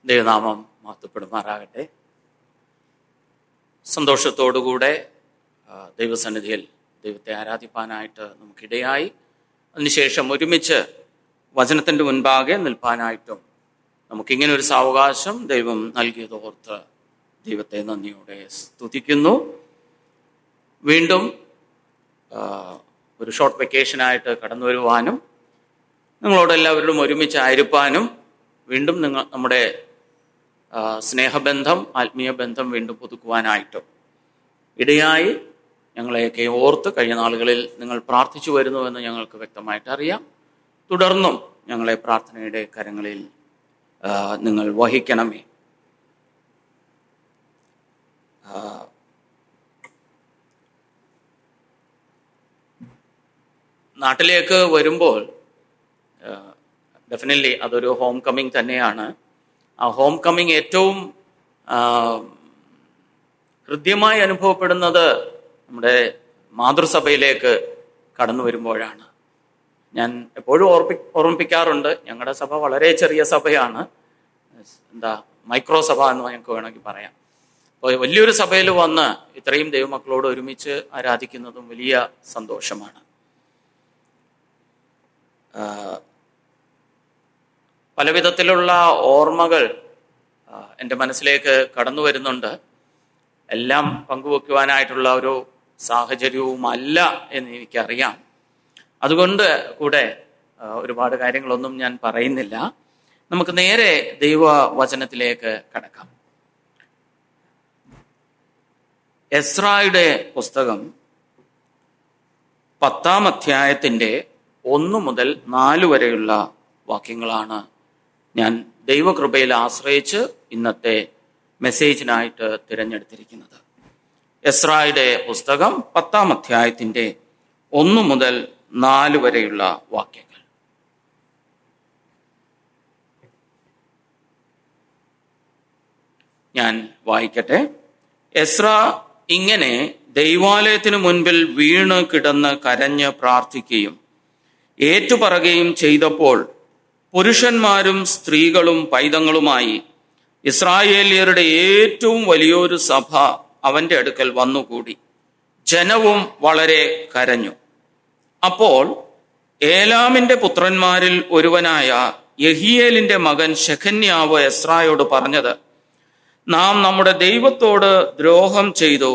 ദൈവനാമം മഹത്വപ്പെടുമാറാകട്ടെ. സന്തോഷത്തോടുകൂടെ ദൈവസന്നിധിയിൽ ദൈവത്തെ ആരാധിപ്പാനായിട്ട് നമുക്കിടയായി. അതിനുശേഷം ഒരുമിച്ച് വചനത്തിൻ്റെ മുൻപാകെ നിൽപ്പാനായിട്ടും നമുക്കിങ്ങനെ ഒരു സാവകാശം ദൈവം നൽകിയതോർത്ത് ദൈവത്തെ നന്ദിയോടെ സ്തുതിക്കുന്നു. വീണ്ടും ഒരു ഷോർട്ട് വെക്കേഷനായിട്ട് കടന്നു വരുവാനും നിങ്ങളോടെല്ലാവരോടും ഒരുമിച്ച് ആയിരിക്കാനും വീണ്ടും നമ്മുടെ സ്നേഹബന്ധം, ആത്മീയ ബന്ധം വീണ്ടും പുതുക്കുവാനായിട്ടും ഇടയായി. ഞങ്ങളെയൊക്കെ ഓർത്ത് കഴിഞ്ഞ നാളുകളിൽ നിങ്ങൾ പ്രാർത്ഥിച്ചു വരുന്നുവെന്ന് ഞങ്ങൾക്ക് വ്യക്തമായിട്ട് അറിയാം. തുടർന്നും ഞങ്ങളെ പ്രാർത്ഥനയുടെ കരങ്ങളിൽ നിങ്ങൾ വഹിക്കണമേ. നാട്ടിലേക്ക് വരുമ്പോൾ ഡെഫിനറ്റ്ലി അതൊരു ഹോം കമ്മിങ് തന്നെയാണ്. ആ ഹോം കമ്മിങ് ഏറ്റവും ഹൃദ്യമായി അനുഭവപ്പെടുന്നത് നമ്മുടെ മാതൃസഭയിലേക്ക് കടന്നു വരുമ്പോഴാണ്. ഞാൻ എപ്പോഴും ഓർമ്മിപ്പിക്കാറുണ്ട്, ഞങ്ങളുടെ സഭ വളരെ ചെറിയ സഭയാണ്. മൈക്രോ സഭ എന്ന് ഞങ്ങൾക്ക് വേണമെങ്കിൽ പറയാം. അപ്പോൾ വലിയൊരു സഭയിൽ വന്ന് ഇത്രയും ദൈവമക്കളോട് ഒരുമിച്ച് ആരാധിക്കുന്നതും വലിയ സന്തോഷമാണ്. പല വിധത്തിലുള്ള ഓർമ്മകൾ എൻ്റെ മനസ്സിലേക്ക് കടന്നു വരുന്നുണ്ട്. എല്ലാം പങ്കുവെക്കുവാനായിട്ടുള്ള ഒരു സാഹചര്യവുമല്ല എന്ന് എനിക്കറിയാം. അതുകൊണ്ട് കൂടെ ഒരുപാട് കാര്യങ്ങളൊന്നും ഞാൻ പറയുന്നില്ല. നമുക്ക് നേരെ ദൈവവചനത്തിലേക്ക് കടക്കാം. എസ്രായുടെ പുസ്തകം 10-ാം അധ്യായത്തിൻ്റെ 1 മുതൽ 4 വരെയുള്ള വാക്യങ്ങളാണ് ഞാൻ ദൈവകൃപയിൽ ആശ്രയിച്ച് ഇന്നത്തെ മെസ്സേജിനായിട്ട് തിരഞ്ഞെടുത്തിരിക്കുന്നത്. എസ്രായുടെ പുസ്തകം 10-ാം അധ്യായത്തിൻ്റെ 1 മുതൽ 4 വരെയുള്ള വാക്യങ്ങൾ. ഞാൻ വായിക്കട്ടെ. എസ്ര ഇങ്ങനെ ദൈവാലയത്തിനു മുൻപിൽ വീണ് കിടന്ന് കരഞ്ഞ് പ്രാർത്ഥിക്കുകയും ഏറ്റുപറയുകയും ചെയ്തപ്പോൾ പുരുഷന്മാരും സ്ത്രീകളും പൈതങ്ങളുമായി ഇസ്രായേലിയരുടെ ഏറ്റവും വലിയൊരു സഭ അവന്റെ അടുക്കൽ വന്നുകൂടി. ജനവും വളരെ കരഞ്ഞു. അപ്പോൾ ഏലാമിന്റെ പുത്രന്മാരിൽ ഒരുവനായ യഹിയേലിന്റെ മകൻ ശെഖന്യാവ് എസ്രായോട് പറഞ്ഞത്, നാം നമ്മുടെ ദൈവത്തോട് ദ്രോഹം ചെയ്തു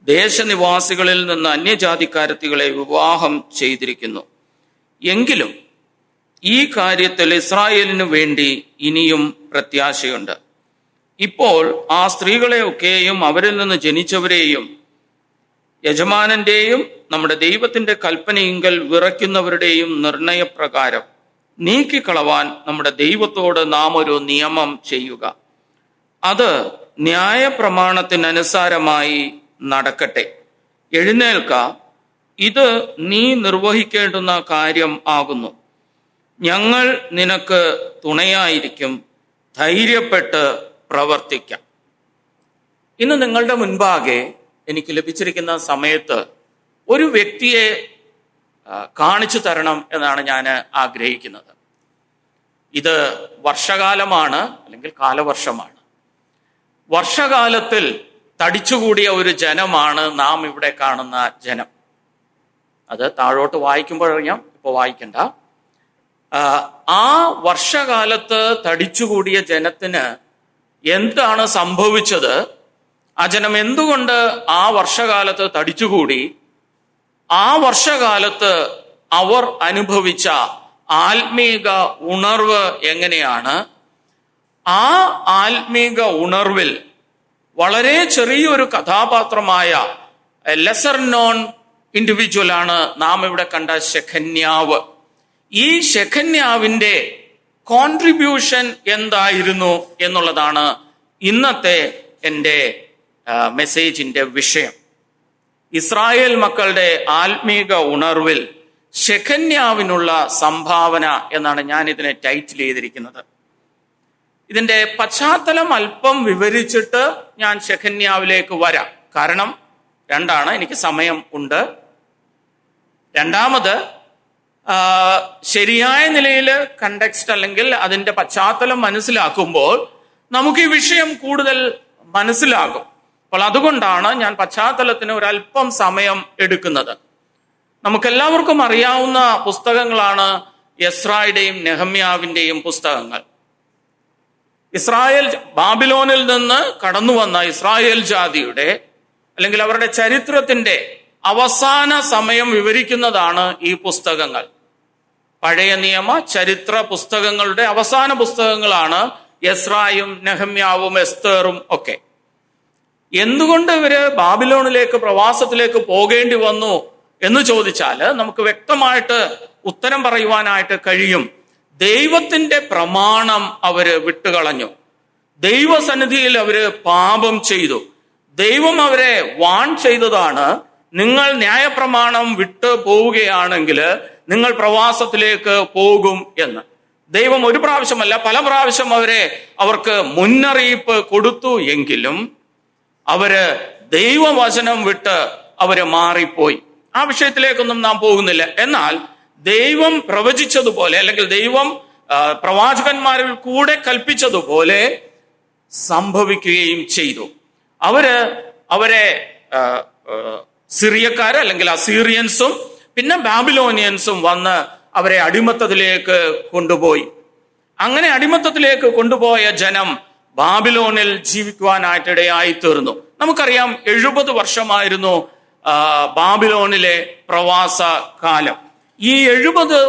ദേശനിവാസികളിൽ നിന്ന് അന്യജാതിക്കാരത്തികളെ വിവാഹം ചെയ്തിരിക്കുന്നു. എങ്കിലും ഈ കാര്യത്തിൽ ഇസ്രായേലിനു വേണ്ടി ഇനിയും പ്രത്യാശയുണ്ട്. ഇപ്പോൾ ആ സ്ത്രീകളെ ഒക്കെയും അവരിൽ നിന്ന് ജനിച്ചവരെയും യജമാനന്റെയും നമ്മുടെ ദൈവത്തിന്റെ കൽപ്പനയിങ്കൽ വിറയ്ക്കുന്നവരുടെയും നിർണയപ്രകാരം നീക്കിക്കളവാൻ നമ്മുടെ ദൈവത്തോട് നാം ഒരു നിയമം ചെയ്യുക. അത് ന്യായപ്രമാണത്തിനനുസാരമായി നടക്കട്ടെ. എഴുന്നേൽക്ക, ഇത് നീ നിർവഹിക്കേണ്ടുന്ന കാര്യം ആകുന്നു. ഞങ്ങൾ നിനക്ക് തുണയായിരിക്കും. ധൈര്യപ്പെട്ട് പ്രവർത്തിക്കാം. ഇന്ന് നിങ്ങളുടെ മുൻപാകെ എനിക്ക് ലഭിച്ചിരിക്കുന്ന സമയത്ത് ഒരു വ്യക്തിയെ കാണിച്ചു തരണം എന്നാണ് ഞാൻ ആഗ്രഹിക്കുന്നത്. ഇത് വർഷകാലമാണ്, അല്ലെങ്കിൽ കാലവർഷമാണ്. വർഷകാലത്തിൽ തടിച്ചുകൂടിയ ഒരു ജനമാണ് നാം ഇവിടെ കാണുന്ന ജനം. അത് താഴോട്ട് വായിക്കുമ്പോഴറിയാം, ഇപ്പോൾ വായിക്കണ്ട. ആ വർഷകാലത്ത് തടിച്ചുകൂടിയ ജനത്തിന് എന്താണ് സംഭവിച്ചത്? ആ ജനം എന്തുകൊണ്ട് ആ വർഷകാലത്ത് തടിച്ചുകൂടി? ആ വർഷകാലത്ത് അവർ അനുഭവിച്ച ആത്മീക ഉണർവ് എങ്ങനെയാണ്? ആ ആത്മീക ഉണർവിൽ വളരെ ചെറിയൊരു കഥാപാത്രമായ ലെസർ നോൺ ഇൻഡിവിജ്വലാണ് നാം ഇവിടെ കണ്ട ശെഖന്യാവ്. ഈ ശെഖന്യാവിന്റെ കോൺട്രിബ്യൂഷൻ എന്തായിരുന്നു എന്നുള്ളതാണ് ഇന്നത്തെ എൻ്റെ മെസ്സേജിന്റെ വിഷയം. ഇസ്രായേൽ മക്കളുടെ ആത്മീക ഉണർവിൽ ശെഖന്യാവിനുള്ള സംഭാവന എന്നാണ് ഞാൻ ഇതിനെ ടൈറ്റിൽ ചെയ്തിരിക്കുന്നത്. ഇതിന്റെ പശ്ചാത്തലം അല്പം വിവരിച്ചിട്ട് ഞാൻ ശെഖന്യാവിലേക്ക് വരാം. കാരണം രണ്ടാണ്, എനിക്ക് സമയം ഉണ്ട്. രണ്ടാമത്, ശരിയായ നിലയിൽ കണ്ടെക്സ്റ്റ് അല്ലെങ്കിൽ അതിന്റെ പശ്ചാത്തലം മനസ്സിലാക്കുമ്പോൾ നമുക്ക് ഈ വിഷയം കൂടുതൽ മനസ്സിലാകും. അപ്പോൾ അതുകൊണ്ടാണ് ഞാൻ പശ്ചാത്തലത്തിന് ഒരല്പം സമയം എടുക്കുന്നത്. നമുക്കെല്ലാവർക്കും അറിയാവുന്ന പുസ്തകങ്ങളാണ് എസ്രായുടെയും നെഹമ്യാവിന്റെയും പുസ്തകങ്ങൾ. ഇസ്രായേൽ ബാബിലോണിൽ നിന്ന് കടന്നു വന്ന ഇസ്രായേൽ ജാതിയുടെ അല്ലെങ്കിൽ അവരുടെ ചരിത്രത്തിന്റെ അവസാന സമയം വിവരിക്കുന്നതാണ് ഈ പുസ്തകങ്ങൾ. പഴയ നിയമ ചരിത്ര പുസ്തകങ്ങളുടെ അവസാന പുസ്തകങ്ങളാണ് എസ്രായും നെഹമ്യാവും എസ്തേറും ഒക്കെ. എന്തുകൊണ്ട് ഇവര് ബാബിലോണിലേക്ക് പ്രവാസത്തിലേക്ക് പോകേണ്ടി വന്നു എന്ന് ചോദിച്ചാൽ നമുക്ക് വ്യക്തമായിട്ട് ഉത്തരം പറയുവാനായിട്ട് കഴിയും. ദൈവത്തിന്റെ പ്രമാണം അവര് വിട്ടുകളഞ്ഞു. ദൈവസന്നിധിയിൽ അവര് പാപം ചെയ്തു. ദൈവം അവരെ വാൺ ചെയ്തതാണ്, നിങ്ങൾ ന്യായപ്രമാണം വിട്ടു പോവുകയാണെങ്കിൽ നിങ്ങൾ പ്രവാസത്തിലേക്ക് പോകും എന്ന്. ദൈവം ഒരു പ്രാവശ്യമല്ല പല പ്രാവശ്യം അവർക്ക് മുന്നറിയിപ്പ് കൊടുത്തു. എങ്കിലും അവര് ദൈവവചനം വിട്ട് അവര് മാറിപ്പോയി. ആ വിഷയത്തിലേക്കൊന്നും നാം പോകുന്നില്ല. എന്നാൽ ദൈവം പ്രവചിച്ചതുപോലെ അല്ലെങ്കിൽ ദൈവം പ്രവാചകന്മാരിൽ കൂടെ കൽപ്പിച്ചതുപോലെ സംഭവിക്കുകയും ചെയ്തു. അവരെ സിറിയക്കാര് അല്ലെങ്കിൽ അസീറിയൻസും പിന്നെ ബാബിലോണിയൻസും വന്ന് അവരെ അടിമത്തത്തിലേക്ക് കൊണ്ടുപോയി. അങ്ങനെ അടിമത്തത്തിലേക്ക് കൊണ്ടുപോയ ജനം ബാബിലോണിൽ ജീവിക്കുവാനായിട്ടിടയായി തീർന്നു. നമുക്കറിയാം 70 വർഷമായിരുന്നു ബാബിലോണിലെ പ്രവാസ കാലം. ഈ 70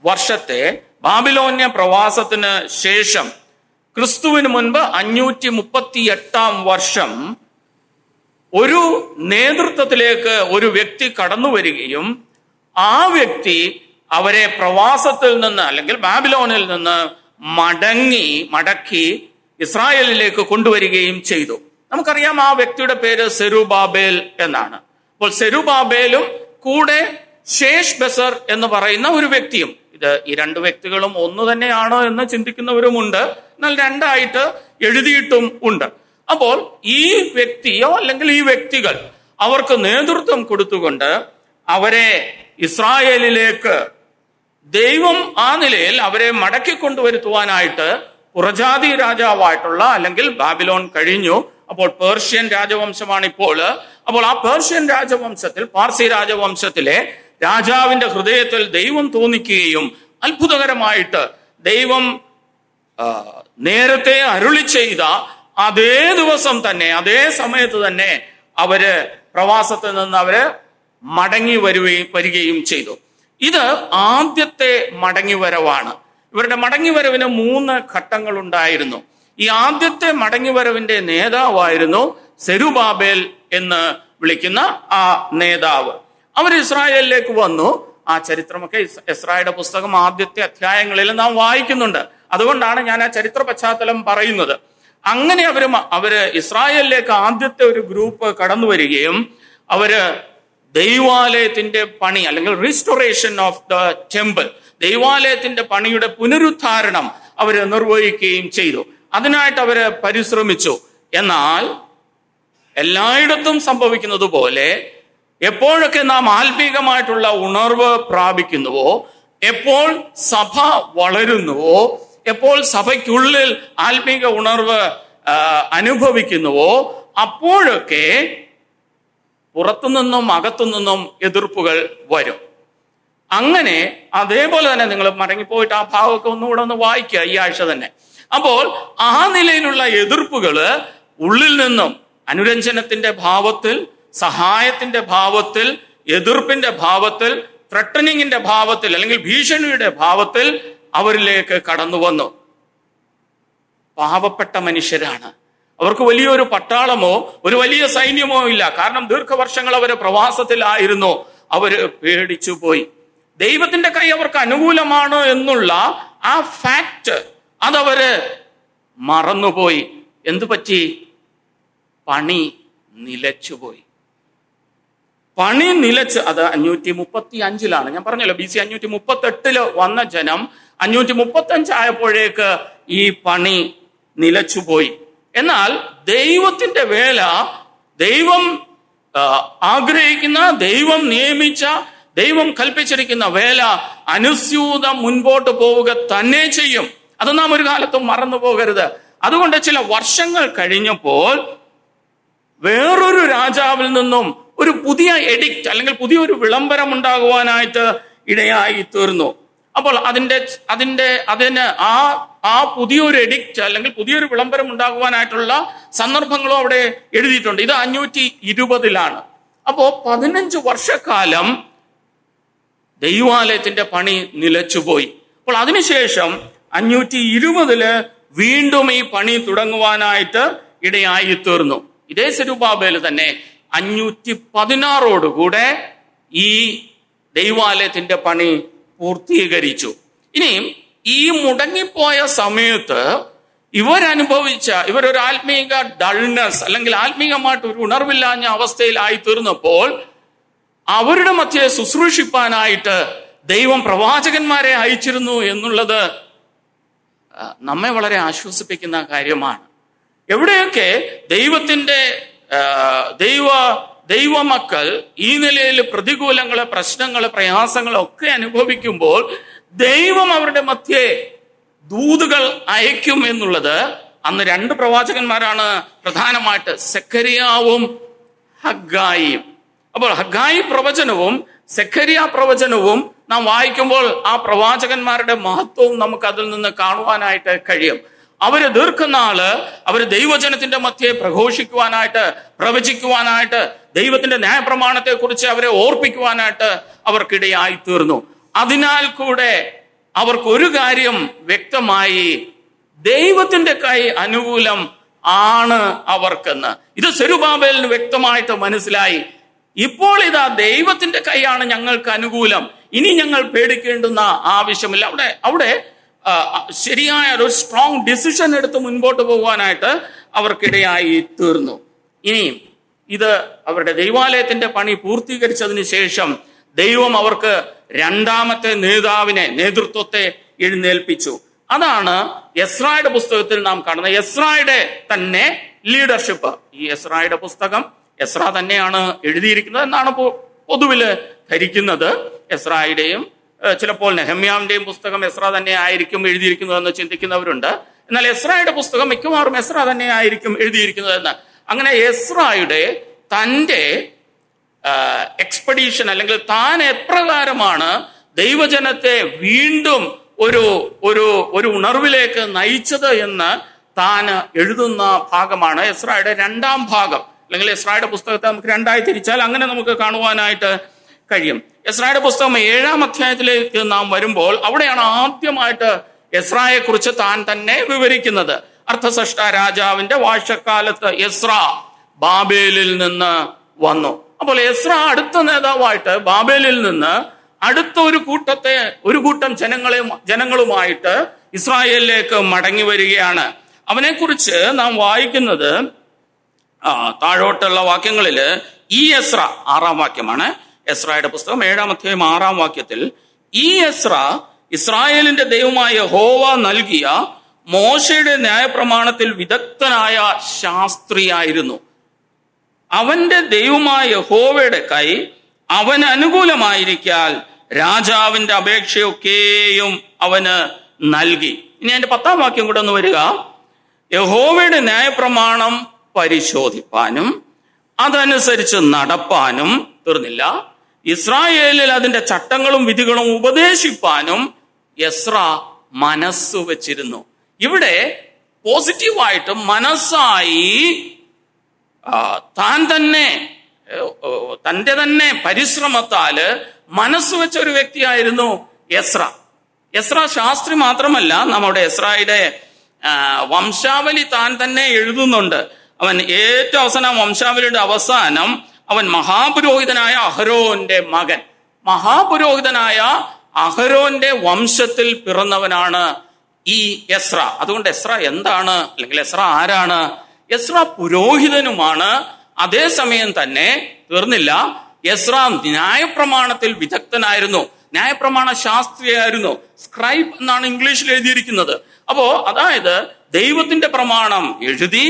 വർഷത്തെ ബാബിലോന്യ പ്രവാസത്തിന് ശേഷം ക്രിസ്തുവിന് മുൻപ് 538 വർഷം ഒരു നേതൃത്വത്തിലേക്ക് ഒരു വ്യക്തി കടന്നു വരികയും ആ വ്യക്തി അവരെ പ്രവാസത്തിൽ നിന്ന് അല്ലെങ്കിൽ ബാബിലോണിൽ നിന്ന് മടക്കി ഇസ്രായേലിലേക്ക് കൊണ്ടുവരികയും ചെയ്തു. നമുക്കറിയാം ആ വ്യക്തിയുടെ പേര് സെരുബാബേൽ എന്നാണ്. അപ്പോൾ സെരുബാബേലും കൂടെ ശേഷ് ബസർ എന്ന് പറയുന്ന ഒരു വ്യക്തിയും, ഈ രണ്ട് വ്യക്തികളും ഒന്ന് തന്നെയാണോ എന്ന് ചിന്തിക്കുന്നവരുമുണ്ട്. എന്നാൽ രണ്ടായിട്ട് എഴുതിയിട്ടും ഉണ്ട്. അപ്പോൾ ഈ വ്യക്തിയോ അല്ലെങ്കിൽ ഈ വ്യക്തികൾ അവർക്ക് നേതൃത്വം കൊടുത്തുകൊണ്ട് അവരെ ഇസ്രായേലിലേക്ക് ദൈവം ആ നിലയിൽ അവരെ മടക്കിക്കൊണ്ടുവരുത്തുവാനായിട്ട് പുറജാതി രാജാവായിട്ടുള്ള അല്ലെങ്കിൽ ബാബിലോൺ കഴിഞ്ഞു. അപ്പോൾ പേർഷ്യൻ രാജവംശമാണ് ഇപ്പോൾ. അപ്പോൾ ആ പേർഷ്യൻ രാജവംശത്തിൽ പാർസി രാജവംശത്തിലെ രാജാവിന്റെ ഹൃദയത്തിൽ ദൈവം തോന്നിക്കുകയും അത്ഭുതകരമായിട്ട് ദൈവം നേരത്തെ അരുളി ചെയ്ത അതേ ദിവസം തന്നെ അതേ സമയത്ത് തന്നെ അവര് പ്രവാസത്തിൽ നിന്ന് അവര് മടങ്ങി വരികയും ചെയ്തു. ഇത് ആദ്യത്തെ മടങ്ങിവരവാണ്. ഇവരുടെ മടങ്ങിവരവിന് 3 ഘട്ടങ്ങൾ ഉണ്ടായിരുന്നു. ഈ ആദ്യത്തെ മടങ്ങിവരവിന്റെ നേതാവായിരുന്നു സെരുബാബേൽ എന്ന് വിളിക്കുന്ന ആ നേതാവ്. അവർ ഇസ്രായേലിലേക്ക് വന്നു. ആ ചരിത്രമൊക്കെ എസ്രായുടെ പുസ്തകം ആദ്യത്തെ അധ്യായങ്ങളിൽ നാം വായിക്കുന്നുണ്ട്. അതുകൊണ്ടാണ് ഞാൻ ആ ചരിത്ര പശ്ചാത്തലം പറയുന്നത്. അങ്ങനെ അവര് ഇസ്രായേലിലേക്ക് ആദ്യത്തെ ഒരു ഗ്രൂപ്പ് കടന്നു വരികയും അവര് ദൈവാലയത്തിന്റെ പണി അല്ലെങ്കിൽ റീസ്റ്റോറേഷൻ ഓഫ് ദ ടെമ്പിൾ, ദൈവാലയത്തിന്റെ പണിയുടെ പുനരുദ്ധാരണം അവര് നിർവഹിക്കുകയും ചെയ്തു. അതിനായിട്ട് അവര് പരിശ്രമിച്ചു. എന്നാൽ എല്ലായിടത്തും സംഭവിക്കുന്നത് പോലെ എപ്പോഴൊക്കെ നാം ആത്മീകമായിട്ടുള്ള ഉണർവ് പ്രാപിക്കുന്നുവോ, എപ്പോൾ സഭ വളരുന്നുവോ, എപ്പോൾ സഭയ്ക്കുള്ളിൽ ആത്മീക ഉണർവ് അനുഭവിക്കുന്നുവോ, അപ്പോഴൊക്കെ പുറത്തുനിന്നും അകത്തുനിന്നും എതിർപ്പുകൾ വരും. അങ്ങനെ അതേപോലെ തന്നെ നിങ്ങൾ മടങ്ങിപ്പോയിട്ട് ആ ഭാഗമൊക്കെ ഒന്നുകൂടെ ഒന്ന് വായിക്കുക ഈ ആഴ്ച തന്നെ. അപ്പോൾ ആ നിലയിലുള്ള എതിർപ്പുകള് ഉള്ളിൽ നിന്നും അനുരഞ്ജനത്തിന്റെ ഭാവത്തിൽ, സഹായത്തിന്റെ ഭാവത്തിൽ, എതിർപ്പിന്റെ ഭാവത്തിൽ, ത്രട്ടനിങ്ങിന്റെ ഭാവത്തിൽ അല്ലെങ്കിൽ ഭീഷണിയുടെ ഭാവത്തിൽ അവരിലേക്ക് കടന്നു വന്നു. പാവപ്പെട്ട മനുഷ്യരാണ്. അവർക്ക് വലിയൊരു പട്ടാളമോ ഒരു വലിയ സൈന്യമോ ഇല്ല. കാരണം ദീർഘവർഷങ്ങൾ അവര് പ്രവാസത്തിലായിരുന്നു. അവര് പേടിച്ചു പോയി. ദൈവത്തിന്റെ കൈ അവർക്ക് അനുകൂലമാണ് എന്നുള്ള ആ ഫാക്ട് അതവര് മറന്നുപോയി. എന്തു പറ്റി? പണി നിലച്ചുപോയി. പണി നിലച്ച്, അത് 535 ഞാൻ പറഞ്ഞല്ലോ. BC 538 വന്ന ജനം 535 ആയപ്പോഴേക്ക് ഈ പണി നിലച്ചുപോയി. എന്നാൽ ദൈവത്തിന്റെ വേല, ദൈവം ആഗ്രഹിക്കുന്ന, ദൈവം നിയമിച്ച, ദൈവം കൽപ്പിച്ചിരിക്കുന്ന വേല അനുസ്യൂതം മുൻപോട്ട് പോവുക തന്നെ ചെയ്യും. അത് നാം ഒരു കാലത്തും മറന്നു പോകരുത്. അതുകൊണ്ട് ചില വർഷങ്ങൾ കഴിഞ്ഞപ്പോൾ വേറൊരു രാജാവിൽ നിന്നും ഒരു പുതിയ എഡിക്റ്റ് അല്ലെങ്കിൽ പുതിയൊരു വിളംബരം ഉണ്ടാകുവാനായിട്ട് ഇടയായി തീർന്നു. അപ്പോൾ അതിന് ആ പുതിയൊരു എഡിക്റ്റ് അല്ലെങ്കിൽ പുതിയൊരു വിളംബരം ഉണ്ടാകുവാനായിട്ടുള്ള സന്ദർഭങ്ങളും അവിടെ എഴുതിയിട്ടുണ്ട്. ഇത് 520 അപ്പോ 15 വർഷക്കാലം ദൈവാലയത്തിന്റെ പണി നിലച്ചുപോയി. അപ്പോൾ അതിനുശേഷം 520 വീണ്ടും ഈ പണി തുടങ്ങുവാനായിട്ട് ഇടയായി തീർന്നു. ഇതേ സെരുബ്ബാബേൽ തന്നെ 516 ഈ ദൈവാലയത്തിന്റെ പണി പൂർത്തീകരിച്ചു. ഇനിയും ഈ മുടങ്ങിപ്പോയ സമയത്ത് ഇവരൊരു ആത്മീക ഡൾനെസ് അല്ലെങ്കിൽ ആത്മീകമായിട്ട് ഒരു ഉണർവില്ലാഞ്ഞ അവസ്ഥയിലായി തീർന്നപ്പോൾ അവരുടെ മധ്യേ ശുശ്രൂഷിപ്പാനായിട്ട് ദൈവം പ്രവാചകന്മാരെ അയച്ചിരുന്നു എന്നുള്ളത് നമ്മെ വളരെ ആശ്വസിപ്പിക്കുന്ന കാര്യമാണ്. എവിടെയൊക്കെ ദൈവമക്കൾ ഈ നിലയിൽ പ്രതികൂലങ്ങള്, പ്രശ്നങ്ങള്, പ്രയാസങ്ങൾ ഒക്കെ അനുഭവിക്കുമ്പോൾ ദൈവം അവരുടെ മധ്യേ ദൂതുകൾ അയക്കും എന്നുള്ളത് അന്ന് 2 പ്രവാചകന്മാരാണ് പ്രധാനമായിട്ട്, സെഖര്യാവും ഹഗ്ഗായിയും. അപ്പോൾ ഹഗ്ഗായി പ്രവചനവും സെഖര്യ പ്രവചനവും നാം വായിക്കുമ്പോൾ ആ പ്രവാചകന്മാരുടെ മഹത്വവും നമുക്ക് അതിൽ നിന്ന് കാണുവാനായിട്ട് കഴിയും. അവര് ദീർഘനാള് അവര് ദൈവജനത്തിന്റെ മധ്യേ പ്രഘോഷിക്കുവാനായിട്ട്, പ്രവചിക്കുവാനായിട്ട്, ദൈവത്തിന്റെ ന്യായപ്രമാണത്തെ കുറിച്ച് അവരെ ഓർപ്പിക്കുവാനായിട്ട് അവർക്കിടയായി തീർന്നു. അതിനാൽ കൂടെ അവർക്കൊരു കാര്യം വ്യക്തമായി, ദൈവത്തിന്റെ കൈ അനുകൂലം ആണ് അവർക്കെന്ന്. ഇത് സെരുബ്ബാബേലിന് വ്യക്തമായിട്ട് മനസ്സിലായി. ഇപ്പോൾ ഇതാ ദൈവത്തിന്റെ കൈയാണ് ഞങ്ങൾക്ക് അനുകൂലം, ഇനി ഞങ്ങൾ പേടിക്കേണ്ടുന്ന ആവശ്യമില്ല. അവിടെ ശരിയായ ഒരു സ്ട്രോങ് ഡിസിഷൻ എടുത്ത് മുൻപോട്ട് പോകുവാനായിട്ട് അവർക്കിടയായി തീർന്നു. ഇനിയും ഇത് അവരുടെ ദൈവാലയത്തിന്റെ പണി പൂർത്തീകരിച്ചതിന് ശേഷം ദൈവം അവർക്ക് 2ാമത്തെ നേതൃത്വത്തെ എഴുന്നേൽപ്പിച്ചു. അതാണ് എസ്രായുടെ പുസ്തകത്തിൽ നാം കാണുന്നത്. എസ്രായുടെ തന്നെ ലീഡർഷിപ്പ്. ഈ എസ്രായുടെ പുസ്തകം എസ്രാ തന്നെയാണ് എഴുതിയിരിക്കുന്നത് എന്നാണ് പൊതുവില് ധരിക്കുന്നത്. എസ്രായുടെയും ചിലപ്പോൾ നെഹമ്യാവിന്റെയും പുസ്തകം എസ്രാ തന്നെ ആയിരിക്കും എഴുതിയിരിക്കുന്നതെന്ന് ചിന്തിക്കുന്നവരുണ്ട്. എന്നാൽ എസ്രായുടെ പുസ്തകം മിക്കവാറും എസ്രാ തന്നെ ആയിരിക്കും എഴുതിയിരിക്കുന്നതെന്ന്. അങ്ങനെ എസ്രായുടെ തൻ്റെ എക്സ്പെഡീഷൻ അല്ലെങ്കിൽ താൻ എപ്രകാരമാണ് ദൈവജനത്തെ വീണ്ടും ഒരു ഉണർവിലേക്ക് നയിച്ചത് എന്ന് താൻ എഴുതുന്ന ഭാഗമാണ് എസ്രായുടെ 2ാം ഭാഗം. അല്ലെങ്കിൽ എസ്രായുടെ പുസ്തകത്തെ നമുക്ക് 2ആയി തിരിച്ചാൽ അങ്ങനെ നമുക്ക് കാണുവാനായിട്ട് കഴിയും. എസ്രായുടെ പുസ്തകം 7ാം അധ്യായത്തിലേക്ക് നാം വരുമ്പോൾ അവിടെയാണ് ആദ്യമായിട്ട് എസ്രായെ കുറിച്ച് താൻ തന്നെ വിവരിക്കുന്നത്. അർത്ഥസഷ്ട രാജാവിന്റെ വാഴ്ചക്കാലത്ത് എസ്രാ ബാബേലിൽ നിന്ന് വന്നു. അപ്പോൾ എസ്രാ അടുത്ത നേതാവായിട്ട് ബാബേലിൽ നിന്ന് അടുത്ത ഒരു കൂട്ടം ജനങ്ങളുമായിട്ട് ഇസ്രായേലിലേക്ക് മടങ്ങി വരികയാണ്. അവനെക്കുറിച്ച് നാം വായിക്കുന്നത് താഴോട്ടുള്ള വാക്യങ്ങളില് ഈ എസ്രാ 6ാം വാക്യമാണ്. എസ്രായുടെ പുസ്തകം 7ാം അധ്യായം 6ാം വാക്യത്തിൽ, ഈ എസ്രാ ഇസ്രായേലിന്റെ ദൈവമായ യഹോവ നൽകിയ മോശയുടെ ന്യായപ്രമാണത്തിൽ വിദഗ്ധനായ ശാസ്ത്രിയായിരുന്നു. അവന്റെ ദൈവമായ യഹോവയുടെ കൈ അവന് അനുകൂലമായിരിക്കാൻ രാജാവിന്റെ അപേക്ഷയൊക്കെയും അവന് നൽകി. ഇനി അതിന്റെ 10ാം വാക്യം കൂടെ ഒന്ന് വരിക. യഹോവയുടെ ന്യായപ്രമാണം പരിശോധിപ്പാനും അതനുസരിച്ച് നടപ്പാനും, തീർന്നില്ല, ഇസ്രായേലിൽ അതിന്റെ ചട്ടങ്ങളും വിധികളും ഉപദേശിപ്പാനും എസ്രാ മനസ്സു വെച്ചിരുന്നു. ഇവിടെ പോസിറ്റീവായിട്ട് മനസ്സായി തന്റെ തന്നെ പരിശ്രമത്താല് മനസ്സ് വെച്ച ഒരു വ്യക്തിയായിരുന്നു എസ്രാ. എസ്രാ ശാസ്ത്രി മാത്രമല്ല, നമ്മുടെ എസ്രായുടെ വംശാവലി താൻ തന്നെ എഴുതുന്നുണ്ട്. അവൻ ഏറ്റവും അവസാനം വംശാവലിയുടെ അവസാനം അവൻ മഹാപുരോഹിതനായ അഹരോന്റെ മകൻ, മഹാപുരോഹിതനായ അഹരോന്റെ വംശത്തിൽ പിറന്നവനാണ് ഈ എസ്രാ. അതുകൊണ്ട് എസ്രാ എന്താണ്, അല്ലെങ്കിൽ എസ്രാ ആരാണ്? എസ്രാ പുരോഹിതനുമാണ്. അതേസമയം തന്നെ തീർന്നില്ല, എസ്രാ ന്യായപ്രമാണത്തിൽ വിദഗ്ധനായിരുന്നു, ന്യായപ്രമാണ ശാസ്ത്രിയായിരുന്നു. സ്ക്രൈബ് എന്നാണ് ഇംഗ്ലീഷിൽ എഴുതിയിരിക്കുന്നത്. അപ്പോ അതായത് ദൈവത്തിന്റെ പ്രമാണം എഴുതി,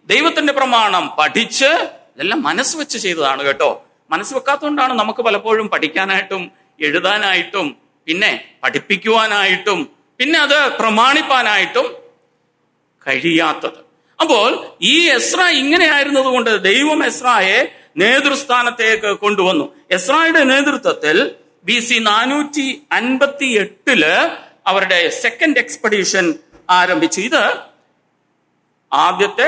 ദൈവത്തിന്റെ പ്രമാണം പഠിച്ച്, ഇതെല്ലാം മനസ്സ് വെച്ച് ചെയ്തതാണ് കേട്ടോ. മനസ്സ് വെക്കാത്തതുകൊണ്ടാണ് നമുക്ക് പലപ്പോഴും പഠിക്കാനായിട്ടും കഴിയാത്തത്. അപ്പോൾ ഈ എസ്ര ഇങ്ങനെയായിരുന്നത് കൊണ്ട് ദൈവം എസ്രായെ നേതൃസ്ഥാനത്തേക്ക് കൊണ്ടുവന്നു. എസ്രായുടെ നേതൃത്വത്തിൽ BC 458 അവരുടെ സെക്കൻഡ് എക്സ്പെഡീഷൻ ആരംഭിച്ചു. ഇത് ആദ്യത്തെ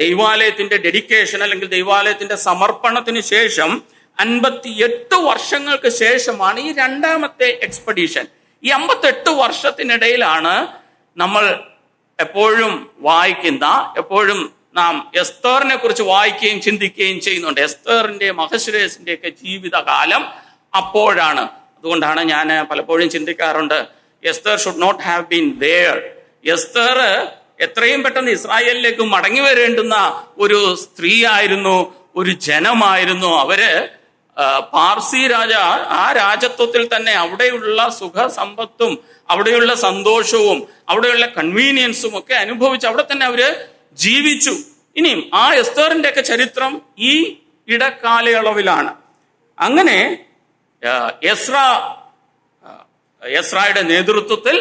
ദൈവാലയത്തിന്റെ ഡെഡിക്കേഷൻ അല്ലെങ്കിൽ ദൈവാലയത്തിന്റെ സമർപ്പണത്തിന് ശേഷം 58 വർഷങ്ങൾക്ക് ശേഷമാണ് ഈ രണ്ടാമത്തെ എക്സ്പെഡീഷൻ. ഈ 58 വർഷത്തിനിടയിലാണ് നമ്മൾ എപ്പോഴും വായിക്കുന്ന, എപ്പോഴും നാം എസ്തേറിനെ കുറിച്ച് വായിക്കുകയും ചിന്തിക്കുകയും ചെയ്യുന്നുണ്ട്. എസ്തേറിന്റെയും അഹശ്വേരോസിന്റെ ഒക്കെ ജീവിതകാലം അപ്പോഴാണ്. അതുകൊണ്ടാണ് ഞാൻ പലപ്പോഴും ചിന്തിക്കാറുണ്ട്, Esther should not have been there. Esther എത്രയും പെട്ടെന്ന് ഇസ്രായേലിലേക്ക് മടങ്ങി വരേണ്ടുന്ന ഒരു സ്ത്രീ ആയിരുന്നു, ഒരു ജനമായിരുന്നു. അവര് പാർസി ആ രാജത്വത്തിൽ തന്നെ അവിടെയുള്ള സുഖ സമ്പത്തും അവിടെയുള്ള സന്തോഷവും അവിടെയുള്ള കൺവീനിയൻസും ഒക്കെ അനുഭവിച്ച് അവിടെ തന്നെ അവര് ജീവിച്ചു. ഇനിയും ആ എസ്തേറിന്റെ ഒക്കെ ചരിത്രം ഈ ഇടക്കാലയളവിലാണ്. അങ്ങനെ എസ്രായുടെ നേതൃത്വത്തിൽ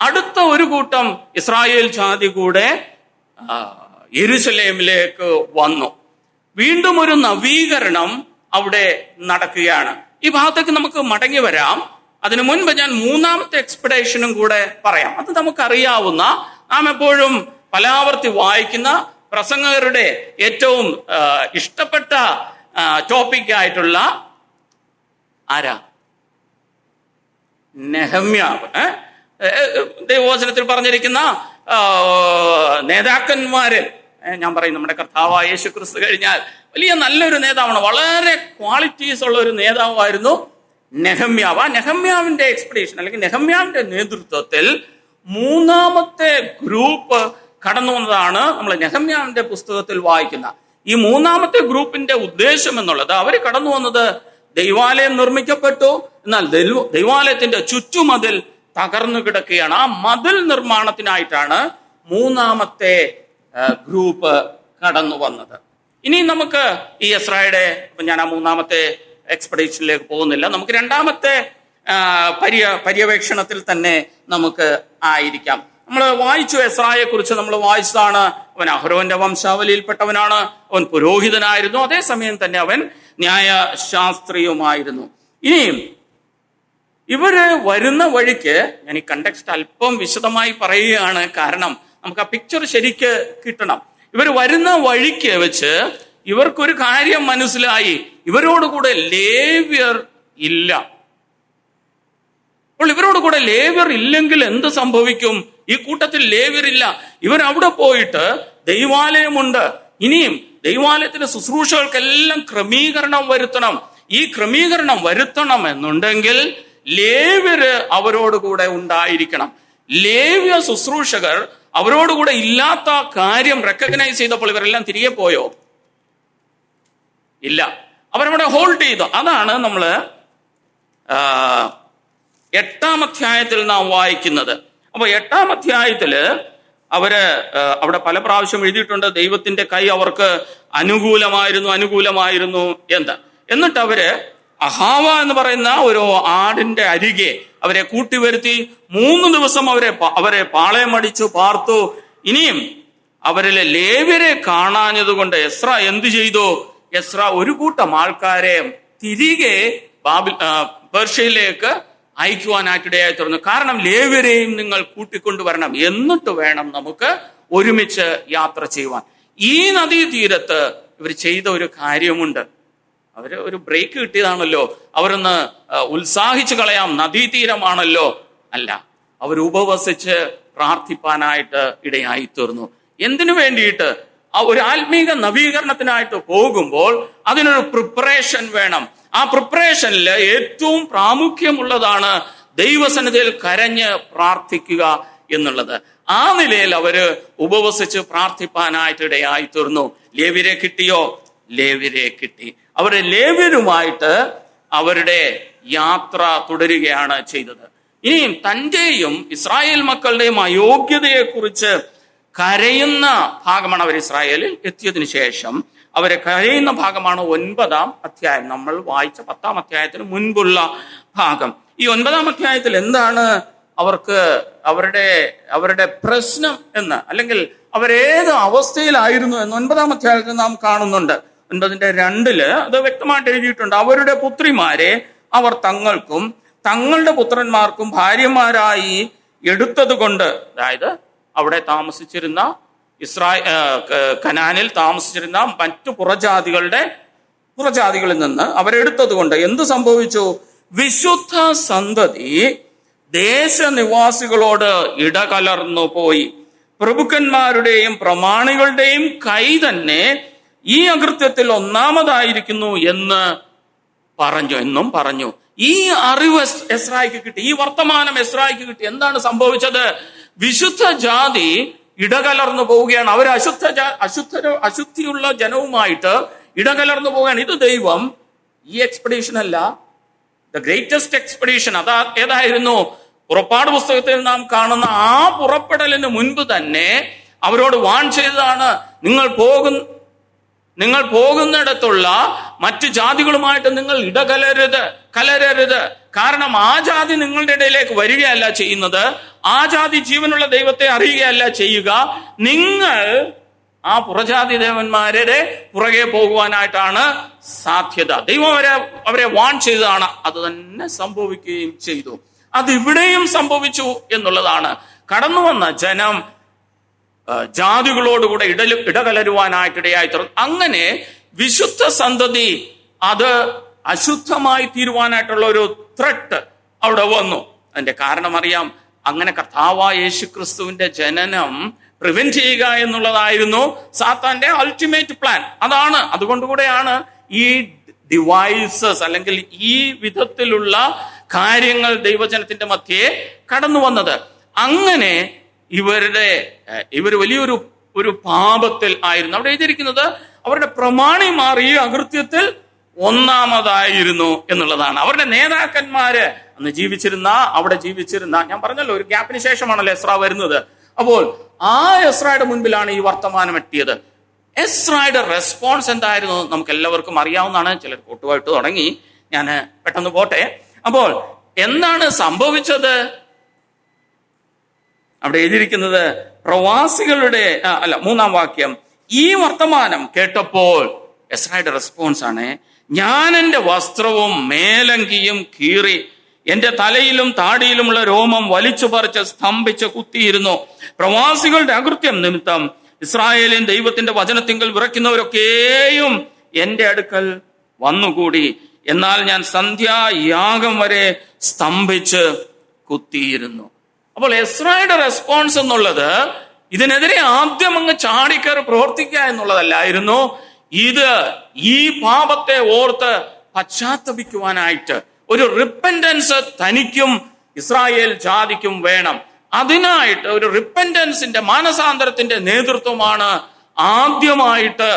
അടുത്ത ഒരു കൂട്ടം ഇസ്രായേൽ ജാതി കൂടെ യെരൂശലേമിലേക്ക് വന്നു. വീണ്ടും ഒരു നവീകരണം അവിടെ നടക്കുകയാണ്. ഈ ഭാഗത്തേക്ക് നമുക്ക് മടങ്ങി വരാം. അതിനു മുൻപ് ഞാൻ മൂന്നാമത്തെ എക്സ്പെഡീഷനും കൂടെ പറയാം. അത് നമുക്കറിയാവുന്ന, നാം എപ്പോഴും പലാവർത്തി വായിക്കുന്ന, പ്രസംഗകരുടെ ഏറ്റവും ഇഷ്ടപ്പെട്ട ടോപ്പിക് ആരാ? നെഹമ്യാവ്. ദൈവവചനത്തിൽ പറഞ്ഞിരിക്കുന്ന നേതാക്കന്മാരിൽ ഞാൻ പറയും, നമ്മുടെ കർത്താവായ യേശു ക്രിസ്തു കഴിഞ്ഞാൽ വലിയ നല്ലൊരു നേതാവാണ്, വളരെ ക്വാളിറ്റീസ് ഉള്ള ഒരു നേതാവായിരുന്നു നെഹമ്യാവ്. ആ നെഹമ്യാവിന്റെ എക്സ്പെഡീഷൻ അല്ലെങ്കിൽ നെഹമ്യാവിന്റെ നേതൃത്വത്തിൽ മൂന്നാമത്തെ ഗ്രൂപ്പ് കടന്നു വന്നതാണ് നമ്മൾ നെഹമ്യാവിന്റെ പുസ്തകത്തിൽ വായിക്കുന്ന. ഈ മൂന്നാമത്തെ ഗ്രൂപ്പിന്റെ ഉദ്ദേശം എന്നുള്ളത്, അവർ കടന്നു വന്നത്, ദൈവാലയം നിർമ്മിക്കപ്പെട്ടു, എന്നാൽ ദൈവാലയത്തിന്റെ ചുറ്റുമതിൽ തകർന്നു കിടക്കുകയാണ്. ആ മതിൽ നിർമ്മാണത്തിനായിട്ടാണ് മൂന്നാമത്തെ ഗ്രൂപ്പ് കടന്നു വന്നത്. ഇനി നമുക്ക് ഈ എസ്രായുടെ, ഞാൻ ആ മൂന്നാമത്തെ എക്സ്പെഡീഷനിലേക്ക് പോകുന്നില്ല, നമുക്ക് രണ്ടാമത്തെ പര്യവേക്ഷണത്തിൽ തന്നെ നമുക്ക് ആയിരിക്കാം. നമ്മൾ വായിച്ചു, എസ്രായെ കുറിച്ച് നമ്മൾ വായിച്ചതാണ്. അവൻ അഹരോന്റെ വംശാവലിയിൽപ്പെട്ടവനാണ്, അവൻ പുരോഹിതനായിരുന്നു, അതേസമയം തന്നെ അവൻ ന്യായശാസ്ത്രിയുമായിരുന്നു. ഇനിയും ഇവര് വരുന്ന വഴിക്ക്, ഞാൻ ഈ കണ്ടെക്സ്റ്റ് അല്പം വിശദമായി പറയുകയാണ്, കാരണം നമുക്ക് ആ പിക്ചർ ശരിക്ക് കിട്ടണം. ഇവർ വരുന്ന വഴിക്ക് വെച്ച് ഇവർക്കൊരു കാര്യം മനസ്സിലായി, ഇവരോടുകൂടെ ലേവ്യർ ഇല്ല. അപ്പോൾ ഇവരോടുകൂടെ ലേവ്യർ ഇല്ലെങ്കിൽ എന്ത് സംഭവിക്കും? ഈ കൂട്ടത്തിൽ ലേവ്യർ ഇല്ല. ഇവരവിടെ പോയിട്ട് ദൈവാലയമുണ്ട്, ഇനിയും ദൈവാലയത്തിന്റെ ശുശ്രൂഷകൾക്കെല്ലാം ക്രമീകരണം വരുത്തണം. ഈ ക്രമീകരണം വരുത്തണം എന്നുണ്ടെങ്കിൽ ലേവ്യര് അവരോടുകൂടെ ഉണ്ടായിരിക്കണം. ലേവ്യ ശുശ്രൂഷകർ അവരോടുകൂടെ ഇല്ലാത്ത കാര്യം റെക്കഗ്നൈസ് ചെയ്തപ്പോൾ ഇവരെല്ലാം തിരികെ പോയോ? ഇല്ല, അവരവിടെ ഹോൾഡ് ചെയ്തു. അതാണ് നമ്മള് 8-ാം അധ്യായത്തിൽ നാം വായിക്കുന്നത്. അപ്പൊ 8-ാം അധ്യായത്തില് അവിടെ പല പ്രാവശ്യം എഴുതിയിട്ടുണ്ട്, ദൈവത്തിന്റെ കൈ അവർക്ക് അനുകൂലമായിരുന്നു എന്ന്. എന്നിട്ട് അവര് അഹാവ എന്ന് പറയുന്ന ഒരു ആടിന്റെ അരികെ അവരെ കൂട്ടിവരുത്തി 3 ദിവസം അവരെ പാളയമടിച്ചു പാർത്തു. ഇനിയും അവരിലെ ലേവ്യരെ കാണാഞ്ഞതുകൊണ്ട് എസ്ര എന്തു ചെയ്തു? എസ്ര ഒരു കൂട്ടം ആൾക്കാരെ തിരികെ പേർഷ്യയിലേക്ക് അയക്കുവാനായിട്ടിടയായി തീർന്നു. കാരണം ലേവ്യരെയും നിങ്ങൾ കൂട്ടിക്കൊണ്ടുവരണം, എന്നിട്ട് വേണം നമുക്ക് ഒരുമിച്ച് യാത്ര ചെയ്യുവാൻ. ഈ നദീതീരത്ത് ഇവർ ചെയ്ത ഒരു കാര്യമുണ്ട്. അവര് ഒരു ബ്രേക്ക് കിട്ടിയതാണല്ലോ, അവരൊന്ന് ഉത്സാഹിച്ചു കളയാം, നദീതീരമാണല്ലോ. അല്ല, അവർ ഉപവസിച്ച് പ്രാർത്ഥിപ്പാനായിട്ട് ഇടയായി തീർന്നു. എന്തിനു വേണ്ടിയിട്ട്? ഒരു ആത്മീക നവീകരണത്തിനായിട്ട് പോകുമ്പോൾ അതിനൊരു പ്രിപ്പറേഷൻ വേണം. ആ പ്രിപ്പറേഷനിൽ ഏറ്റവും പ്രാമുഖ്യമുള്ളതാണ് ദൈവസന്നിധിയിൽ കരഞ്ഞ് പ്രാർത്ഥിക്കുക എന്നുള്ളത്. ആ നിലയിൽ അവര് ഉപവസിച്ച് പ്രാർത്ഥിപ്പാനായിട്ട് ഇടയായി തീർന്നു. ലേവ്യരെ കിട്ടിയോ? ലേവ്യരെ കിട്ടി. അവരെ ലേവ്യരുമായിട്ട് അവരുടെ യാത്ര തുടരുകയാണ് ചെയ്തത്. ഇനിയും തന്റെയും ഇസ്രായേൽ മക്കളുടെയും അയോഗ്യതയെക്കുറിച്ച് കരയുന്ന ഭാഗമാണ് അവർ ഇസ്രായേലിൽ എത്തിയതിനു ശേഷം അവരെ കരയുന്ന ഭാഗമാണ് 9-ാം അധ്യായം. നമ്മൾ വായിച്ച 10-ാം അധ്യായത്തിന് മുൻപുള്ള ഭാഗം. ഈ 9-ാം അധ്യായത്തിൽ എന്താണ് അവർക്ക് അവരുടെ പ്രശ്നം എന്ന്, അല്ലെങ്കിൽ അവരേത് അവസ്ഥയിലായിരുന്നു എന്ന് 9-ാം അധ്യായത്തിൽ നാം കാണുന്നുണ്ട്. 9:2 അത് വ്യക്തമായിട്ട് എഴുതിയിട്ടുണ്ട്. അവരുടെ പുത്രിമാരെ അവർ തങ്ങൾക്കും തങ്ങളുടെ പുത്രന്മാർക്കും ഭാര്യമാരായി എടുത്തത് കൊണ്ട്, അതായത് അവിടെ താമസിച്ചിരുന്ന കനാനിൽ താമസിച്ചിരുന്ന മറ്റു പുറജാതികളിൽ നിന്ന് അവരെടുത്തത് കൊണ്ട് എന്ത് സംഭവിച്ചു? വിശുദ്ധ സന്തതി ദേശനിവാസികളോട് ഇടകലർന്നു പോയി. പ്രഭുക്കന്മാരുടെയും പ്രമാണികളുടെയും കൈ തന്നെ ഈ അകൃത്യത്തിൽ ഒന്നാമതായിരിക്കുന്നു എന്നും പറഞ്ഞു. ഈ അറിവ് എസ്രായിക്ക് കിട്ടി, ഈ വർത്തമാനം എസ്രായിക്ക് കിട്ടി. എന്താണ് സംഭവിച്ചത്? വിശുദ്ധ ജാതി ഇടകലർന്നു പോവുകയാണ്. അവർ അശുദ്ധിയുള്ള ജനവുമായിട്ട് ഇടകലർന്നു പോവുകയാണ്. ഇത് ദൈവം ഈ എക്സ്പെഡീഷൻ അല്ല, ദ ഗ്രേറ്റസ്റ്റ് എക്സ്പെഡീഷൻ ഏതായിരുന്നു? പുറപ്പാട് പുസ്തകത്തിൽ നാം കാണുന്ന ആ പുറപ്പെടലിന് മുൻപ് തന്നെ അവരോട് വാൺ ചെയ്തതാണ്, നിങ്ങൾ പോകുന്നിടത്തുള്ള മറ്റു ജാതികളുമായിട്ട് നിങ്ങൾ കലരരുത്. കാരണം ആ ജാതി നിങ്ങളുടെ ഇടയിലേക്ക് വരികയല്ല ചെയ്യുന്നത്, ആ ജാതി ജീവനുള്ള ദൈവത്തെ അറിയുകയല്ല ചെയ്യുക. നിങ്ങൾ ആ പുറജാതി ദേവന്മാരുടെ പുറകെ പോകുവാനായിട്ടാണ് സാധ്യത. ദൈവം അവരെ വാൺ ചെയ്തതാണ്. അത് തന്നെ സംഭവിക്കുകയും ചെയ്തു. അതിവിടെയും സംഭവിച്ചു എന്നുള്ളതാണ്. കടന്നു വന്ന ജനം ജാതികളോടുകൂടെ ഇടകലരുവാനായിട്ടിടയായി തീർന്നു. അങ്ങനെ വിശുദ്ധ സന്തതി അത് അശുദ്ധമായി തീരുവാനായിട്ടുള്ള ഒരു ത്രെട്ട് അവിടെ വന്നു. അതിന്റെ കാരണം അറിയാം. അങ്ങനെ കർത്താവായ യേശുക്രിസ്തുവിന്റെ ജനനം പ്രിവെന്റ് ചെയ്യുക എന്നുള്ളതായിരുന്നു സാത്താന്റെ അൾട്ടിമേറ്റ് പ്ലാൻ. അതുകൊണ്ടുകൂടെയാണ് ഈ ഡിവൈസസ് അല്ലെങ്കിൽ ഈ വിധത്തിലുള്ള കാര്യങ്ങൾ ദൈവജനത്തിന്റെ മധ്യേ കടന്നു വന്നത്. അങ്ങനെ ഇവർ വലിയൊരു പാപത്തിൽ ആയിരുന്നു. അവിടെ എഴുതിയിരിക്കുന്നത് അവരുടെ പ്രമാണിമാർ ഈ അകൃത്യത്തിൽ ഒന്നാമതായിരുന്നു എന്നുള്ളതാണ്. അവരുടെ നേതാക്കന്മാര് അന്ന് അവിടെ ജീവിച്ചിരുന്ന ഞാൻ പറഞ്ഞല്ലോ, ഒരു ഗ്യാപ്പിന് ശേഷമാണല്ലോ എസ്രാ വരുന്നത്. അപ്പോൾ ആ എസ്രായുടെ മുൻപിലാണ് ഈ വർത്തമാനം എത്തിയത്. എസ്രായുടെ റെസ്പോൺസ് എന്തായിരുന്നു നമുക്ക് എല്ലാവർക്കും അറിയാവുന്നതാണ്. ചിലർ കൂട്ടുമായിട്ട് തുടങ്ങി, ഞാൻ പെട്ടെന്ന് പോട്ടെ. അപ്പോൾ എന്താണ് സംഭവിച്ചത്? അവിടെ എഴുതിയിരിക്കുന്നത് പ്രവാസികളുടെ 3-ാം വാക്യം, ഈ വർത്തമാനം കേട്ടപ്പോൾ എസ്രായുടെ റെസ്പോൺസ് ആണ്, ഞാൻ എൻ്റെ വസ്ത്രവും മേലങ്കിയും കീറി എന്റെ തലയിലും താടിയിലുമുള്ള രോമം വലിച്ചു പറിച്ച് സ്തംഭിച്ച് കുത്തിയിരുന്നു. പ്രവാസികളുടെ അകൃത്യം നിമിത്തം ഇസ്രായേലിൻ ദൈവത്തിന്റെ വചനത്തിങ്കൽ വിറയ്ക്കുന്നവരൊക്കെയും എന്റെ അടുക്കൽ വന്നുകൂടി. എന്നാൽ ഞാൻ സന്ധ്യായാഗം വരെ സ്തംഭിച്ച് കുത്തിയിരുന്നു. അപ്പോൾ എസ്രായുടെ റെസ്പോൺസ് എന്നുള്ളത് ഇതിനെതിരെ ആദ്യം അങ്ങ് ചാടിക്കയറി പ്രവർത്തിക്കുക എന്നുള്ളതല്ലായിരുന്നു. ഈ പാപത്തെ ഓർത്ത് പശ്ചാത്തപിക്കുവാനായിട്ട് ഒരു റിപ്പൻഡൻസ് തനിക്കും ഇസ്രായേൽ ജാതിക്കും വേണം. അതിനായിട്ട് ഒരു റിപ്പൻഡൻസിന്റെ മാനസാന്തരത്തിന്റെ നേതൃത്വമാണ് ആദ്യമായിട്ട്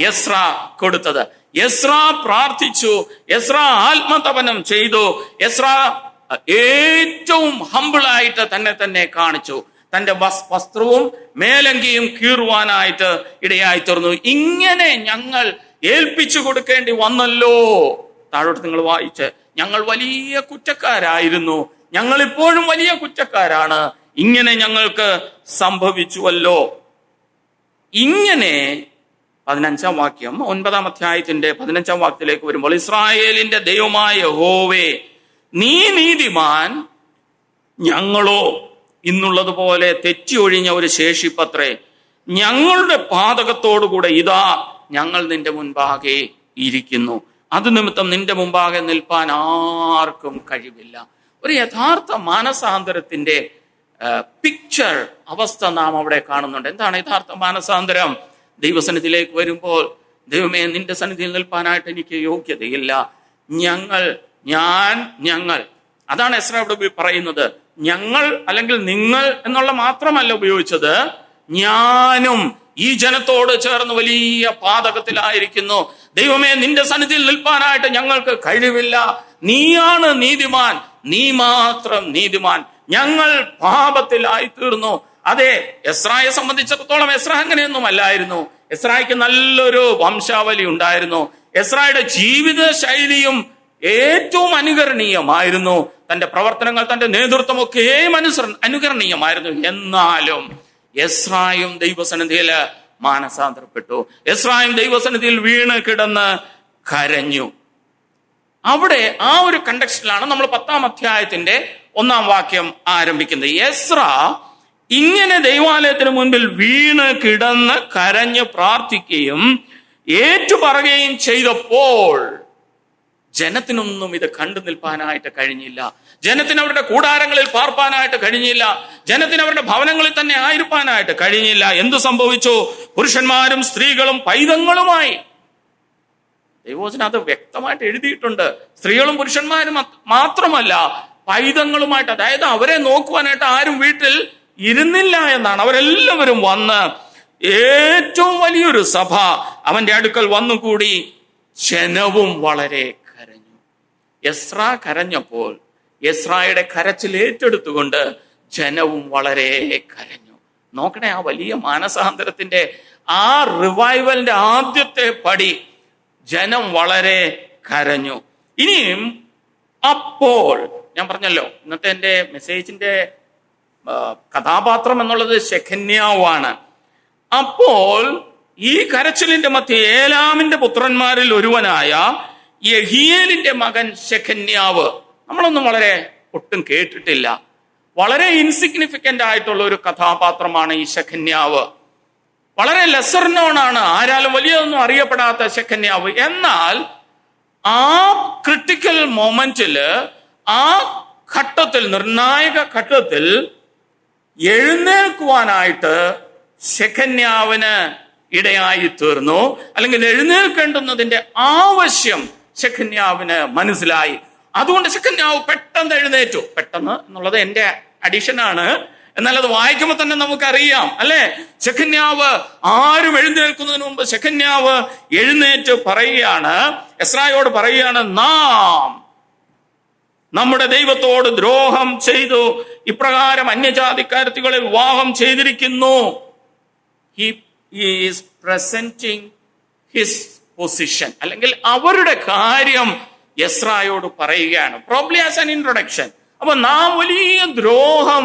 എസ്ര കൊടുത്തത്. എസ്ര പ്രാർത്ഥിച്ചു, എസ്ര ആത്മതപനം ചെയ്തു, എസ്ര ഏറ്റവും ഹംബിളായിട്ട് തന്നെ കാണിച്ചു. തന്റെ വസ്ത്രവും മേലങ്കിയും കീറുവാനായിട്ട് ഇടയായി തീർന്നു. ഇങ്ങനെ ഞങ്ങൾ ഏൽപ്പിച്ചു കൊടുക്കേണ്ടി വന്നല്ലോ. താഴോട്ട് നിങ്ങൾ വായിച്ച്, ഞങ്ങൾ വലിയ കുറ്റക്കാരായിരുന്നു, ഞങ്ങൾ ഇപ്പോഴും വലിയ കുറ്റക്കാരാണ്, ഇങ്ങനെ ഞങ്ങൾക്ക് സംഭവിച്ചുവല്ലോ. ഇങ്ങനെ 15-ാം വാക്യം 9-ാം അധ്യായത്തിന്റെ 15-ാം വാക്യത്തിലേക്ക് വരുമ്പോൾ, ഇസ്രായേലിന്റെ ദൈവമായ യഹോവേ, നീ നീതിമാൻ, ഞങ്ങളോ ഇന്നുള്ളതുപോലെ തെറ്റിയൊഴിഞ്ഞ ഒരു ശേഷിപ്പത്രേ. ഞങ്ങളുടെ പാതകത്തോടുകൂടെ ഇതാ ഞങ്ങൾ നിന്റെ മുൻപാകെ ഇരിക്കുന്നു. അത് നിമിത്തം നിന്റെ മുമ്പാകെ നിൽപ്പാൻ ആർക്കും കഴിവില്ല. ഒരു യഥാർത്ഥ മാനസാന്തരത്തിന്റെ പിക്ചർ അവസ്ഥ നാം അവിടെ കാണുന്നുണ്ട്. എന്താണ് യഥാർത്ഥ മാനസാന്തരം? ദൈവസന്നിധിയിലേക്ക് വരുമ്പോൾ, ദൈവമേ, നിന്റെ സന്നിധിയിൽ നിൽപ്പാനായിട്ട് എനിക്ക് യോഗ്യതയില്ല, ഞങ്ങൾ അതാണ് എസ്ര ഇവിടെ പറയുന്നത്. ഞങ്ങൾ അല്ലെങ്കിൽ നിങ്ങൾ എന്നുള്ള മാത്രമല്ല ഉപയോഗിച്ചത്, ഞാനും ഈ ജനത്തോട് ചേർന്ന് വലിയ പാതകത്തിലായിരിക്കുന്നു. ദൈവമേ, നിന്റെ സന്നിധിയിൽ നിൽപ്പാനായിട്ട് ഞങ്ങൾക്ക് കഴിവില്ല, നീയാണ് നീതിമാൻ, നീ മാത്രം നീതിമാൻ, ഞങ്ങൾ പാപത്തിലായി തീർന്നു. അതെ, എസ്രായെ സംബന്ധിച്ചിടത്തോളം എസ്ര അങ്ങനെയൊന്നും അല്ലായിരുന്നു. എസ്രായ്ക്ക് നല്ലൊരു വംശാവലി ഉണ്ടായിരുന്നു. എസ്രായുടെ ജീവിത ശൈലിയും ഏറ്റവും അനുകരണീയമായിരുന്നു. തന്റെ പ്രവർത്തനങ്ങൾ, തന്റെ നേതൃത്വമൊക്കെയും അനുകരണീയമായിരുന്നു. എന്നാലും എസ്രായും ദൈവസന്നിധിയിൽ മാനസാന്തരപ്പെട്ടു. എസ്രായും ദൈവസന്നിധിയിൽ വീണ് കിടന്ന് കരഞ്ഞു. അവിടെ ആ ഒരു കണ്ടക്സ്റ്റിലാണ് നമ്മൾ 10-ാം അധ്യായത്തിന്റെ 1-ാം വാക്യം ആരംഭിക്കുന്നത്. എസ്ര ഇങ്ങനെ ദൈവാലയത്തിന് മുൻപിൽ വീണ് കിടന്ന് കരഞ്ഞ് പ്രാർത്ഥിക്കുകയും ഏറ്റുപറയുകയും ചെയ്തപ്പോൾ ജനത്തിനൊന്നും ഇത് കണ്ടു നിൽപ്പാനായിട്ട് കഴിഞ്ഞില്ല. ജനത്തിന് അവരുടെ കൂടാരങ്ങളിൽ പാർപ്പാനായിട്ട് കഴിഞ്ഞില്ല. ജനത്തിന് അവരുടെ ഭവനങ്ങളിൽ തന്നെ ആയിരിക്കാനായിട്ട് കഴിഞ്ഞില്ല. എന്തു സംഭവിച്ചു? പുരുഷന്മാരും സ്ത്രീകളും പൈതങ്ങളുമായി. ദൈവവചനം അത് വ്യക്തമായിട്ട് എഴുതിയിട്ടുണ്ട്. സ്ത്രീകളും പുരുഷന്മാരും മാത്രമല്ല, പൈതങ്ങളുമായിട്ട്. അതായത് അവരെ നോക്കുവാനായിട്ട് ആരും വീട്ടിൽ ഇരുന്നില്ല എന്നാണ്. അവരെല്ലാവരും വന്ന് ഏറ്റവും വലിയൊരു സഭ അവന്റെ അടുക്കൽ വന്നുകൂടി. ജനവും വളരെ കരഞ്ഞു. എസ്ര കരഞ്ഞപ്പോൾ എസ്രായുടെ കരച്ചിൽ ഏറ്റെടുത്തുകൊണ്ട് ജനവും വളരെ കരഞ്ഞു. നോക്കണേ, ആ വലിയ മാനസാന്തരത്തിന്റെ, ആ റിവൈവലിന്റെ ആദ്യത്തെ പടി. ജനം വളരെ കരഞ്ഞു. ഇനിയും അപ്പോൾ ഞാൻ പറഞ്ഞല്ലോ, ഇന്നത്തെ എൻ്റെ മെസ്സേജിന്റെ കഥാപാത്രം എന്നുള്ളത് ശെഖന്യാവാണ്. അപ്പോൾ ഈ കരച്ചിലിന്റെ മധ്യ ഏലാമിന്റെ പുത്രന്മാരിൽ ഒരുവനായ യഹിയേലിന്റെ മകൻ ശെഖന്യാവ്, നമ്മളൊന്നും വളരെ ഒട്ടും കേട്ടിട്ടില്ല, വളരെ ഇൻസിഗ്നിഫിക്കന്റ് ആയിട്ടുള്ള ഒരു കഥാപാത്രമാണ് ഈ ശെഖന്യാവ്. വളരെ ലെസർ നോൺ ആണ്, ആരാലും വലിയൊന്നും അറിയപ്പെടാത്ത ശെഖന്യാവ്. എന്നാൽ ആ ക്രിട്ടിക്കൽ മൊമെന്റില്, ആ ഘട്ടത്തിൽ, നിർണായക ഘട്ടത്തിൽ എഴുന്നേൽക്കുവാനായിട്ട് ശെഖന്യാവിന് ഇടയായി തീർന്നു. അല്ലെങ്കിൽ എഴുന്നേൽക്കേണ്ടുന്നതിന്റെ ആവശ്യം ശെഖന്യാവിന് മനസ്സിലായി. അതുകൊണ്ട് ശെഖന്യാവ് പെട്ടെന്ന് എഴുന്നേറ്റു. പെട്ടെന്ന് എന്നുള്ളത് എന്റെ അഡീഷനാണ്, എന്നാൽ അത് വായിക്കുമ്പോൾ തന്നെ നമുക്കറിയാം അല്ലെ. ശെഖന്യാവ് ആരും എഴുന്നേൽക്കുന്നതിന് മുമ്പ് ശെഖന്യാവ് എഴുന്നേറ്റ് പറയുകയാണ്, എസ്രായോട് പറയുകയാണ്, നാം നമ്മുടെ ദൈവത്തോട് ദ്രോഹം ചെയ്തു, ഇപ്രകാരം അന്യജാതിക്കാരത്തികളെ വിവാഹം ചെയ്തിരിക്കുന്നു. He is presenting his position, അല്ലെങ്കിൽ അവരുടെ കാര്യം എസ്രായോട് പറയുകയാണ്. Probably as an introduction. അപ്പൊ നാം വലിയ ദ്രോഹം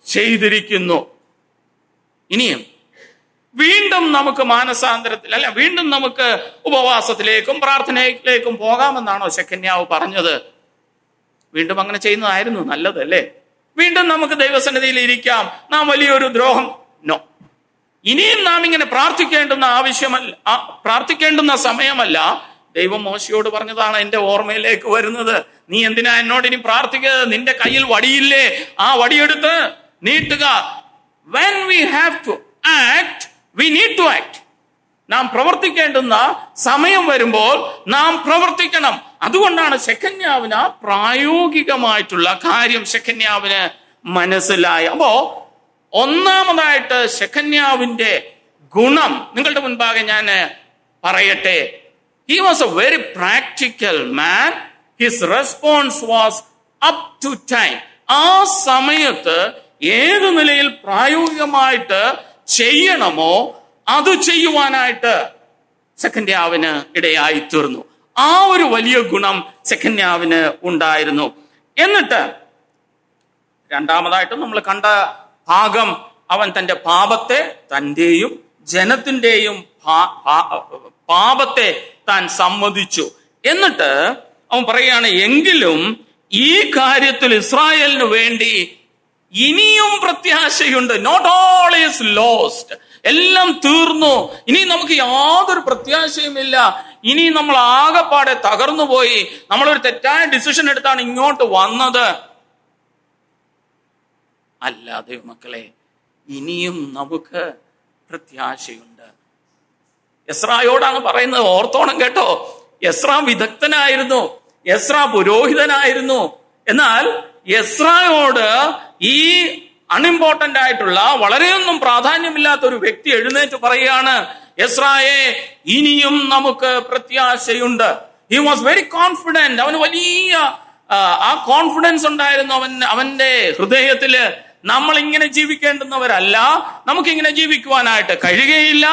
ചെയ്തിരിക്കുന്നു. ഇനിയും വീണ്ടും നമുക്ക് മാനസാന്തരത്തിൽ, അല്ല വീണ്ടും നമുക്ക് ഉപവാസത്തിലേക്കും പ്രാർത്ഥനയിലേക്കും പോകാമെന്നാണോ ശെഖന്യാവ് പറഞ്ഞത്? വീണ്ടും അങ്ങനെ ചെയ്യുന്നതായിരുന്നു നല്ലത് അല്ലേ? വീണ്ടും നമുക്ക് ദൈവസന്നിധിയിൽ ഇരിക്കാം, നാം വലിയൊരു ദ്രോഹം. നോ, ഇനിയും നാം ഇങ്ങനെ പ്രാർത്ഥിക്കേണ്ടുന്ന സമയമല്ല. ദൈവം മോശയോട് പറഞ്ഞതാണ് എന്റെ ഓർമ്മയിലേക്ക് വരുന്നത്. നീ എന്തിനാ എന്നോട് ഇനി പ്രാർത്ഥിക്കുന്നത്? നിന്റെ കയ്യിൽ വടിയില്ലേ, ആ വടിയെടുത്ത് നീട്ടുക. When we have to act, we need to act. നാം പ്രവർത്തിക്കേണ്ടുന്ന സമയം വരുമ്പോൾ നാം പ്രവർത്തിക്കണം. അതുകൊണ്ടാണ് ശെഖന്യാവിന് ആ പ്രായോഗികമായിട്ടുള്ള കാര്യം ശെഖന്യാവിന് മനസ്സിലായി. അപ്പോ ഒന്നാമതായിട്ട് ശെഖന്യാവിന്റെ ഗുണം നിങ്ങളുടെ മുൻപാകെ ഞാൻ പറയട്ടെ. He was a very practical man. His response was up to time. ആ സമയത്ത് ഏത് നിലയിൽ പ്രായോഗികമായിട്ട് ചെയ്യണമോ അത് ചെയ്യുവാനായിട്ട് ശെഖന്യാവിന് ഇടയായി തീർന്നു. ആ ഒരു വലിയ ഗുണം ശെഖന്യാവിന് ഉണ്ടായിരുന്നു. എന്നിട്ട് രണ്ടാമതായിട്ട് നമ്മൾ കണ്ട ഭാഗം, അവൻ തന്റെ പാപത്തെ, തന്റെയും ജനത്തിന്റെയും പാപത്തെ താൻ സമ്മതിച്ചു. എന്നിട്ട് അവൻ പറയുകയാണ്, എങ്കിലും ഈ കാര്യത്തിൽ ഇസ്രായേലിന് വേണ്ടി ഇനിയും പ്രത്യാശയുണ്ട്. Not all is lost. എല്ലാം തീർന്നു, ഇനി നമുക്ക് യാതൊരു പ്രത്യാശയുമില്ല, ഇനി നമ്മൾ ആകെപ്പാടെ തകർന്നു പോയി, നമ്മളൊരു തെറ്റായ ഡിസിഷൻ എടുത്താണ് ഇങ്ങോട്ട് വന്നത്. അല്ല ദൈവമക്കളെ, ഇനിയും നമുക്ക് പ്രത്യാശയുണ്ട്. എസ്രായോടാണ് പറയുന്നത്. ഓർത്തോണം കേട്ടോ, എസ്രാ വിദഗ്ധനായിരുന്നു, എസ്രാ പുരോഹിതനായിരുന്നു. എന്നാൽ എസ്രായോട് ഈ അൺഇമ്പോർട്ടന്റ് ആയിട്ടുള്ള, വളരെയൊന്നും പ്രാധാന്യമില്ലാത്ത ഒരു വ്യക്തി എഴുന്നേറ്റ് പറയുകയാണ്, എസ്രായെ ഇനിയും നമുക്ക് പ്രത്യാശയുണ്ട്. He was very confident. അവന് വലിയ ആ കോൺഫിഡൻസ് ഉണ്ടായിരുന്നു അവന്റെ ഹൃദയത്തില്. നമ്മൾ ഇങ്ങനെ ജീവിക്കേണ്ടുന്നവരല്ല, നമുക്കിങ്ങനെ ജീവിക്കുവാനായിട്ട് കഴിയുകയില്ല,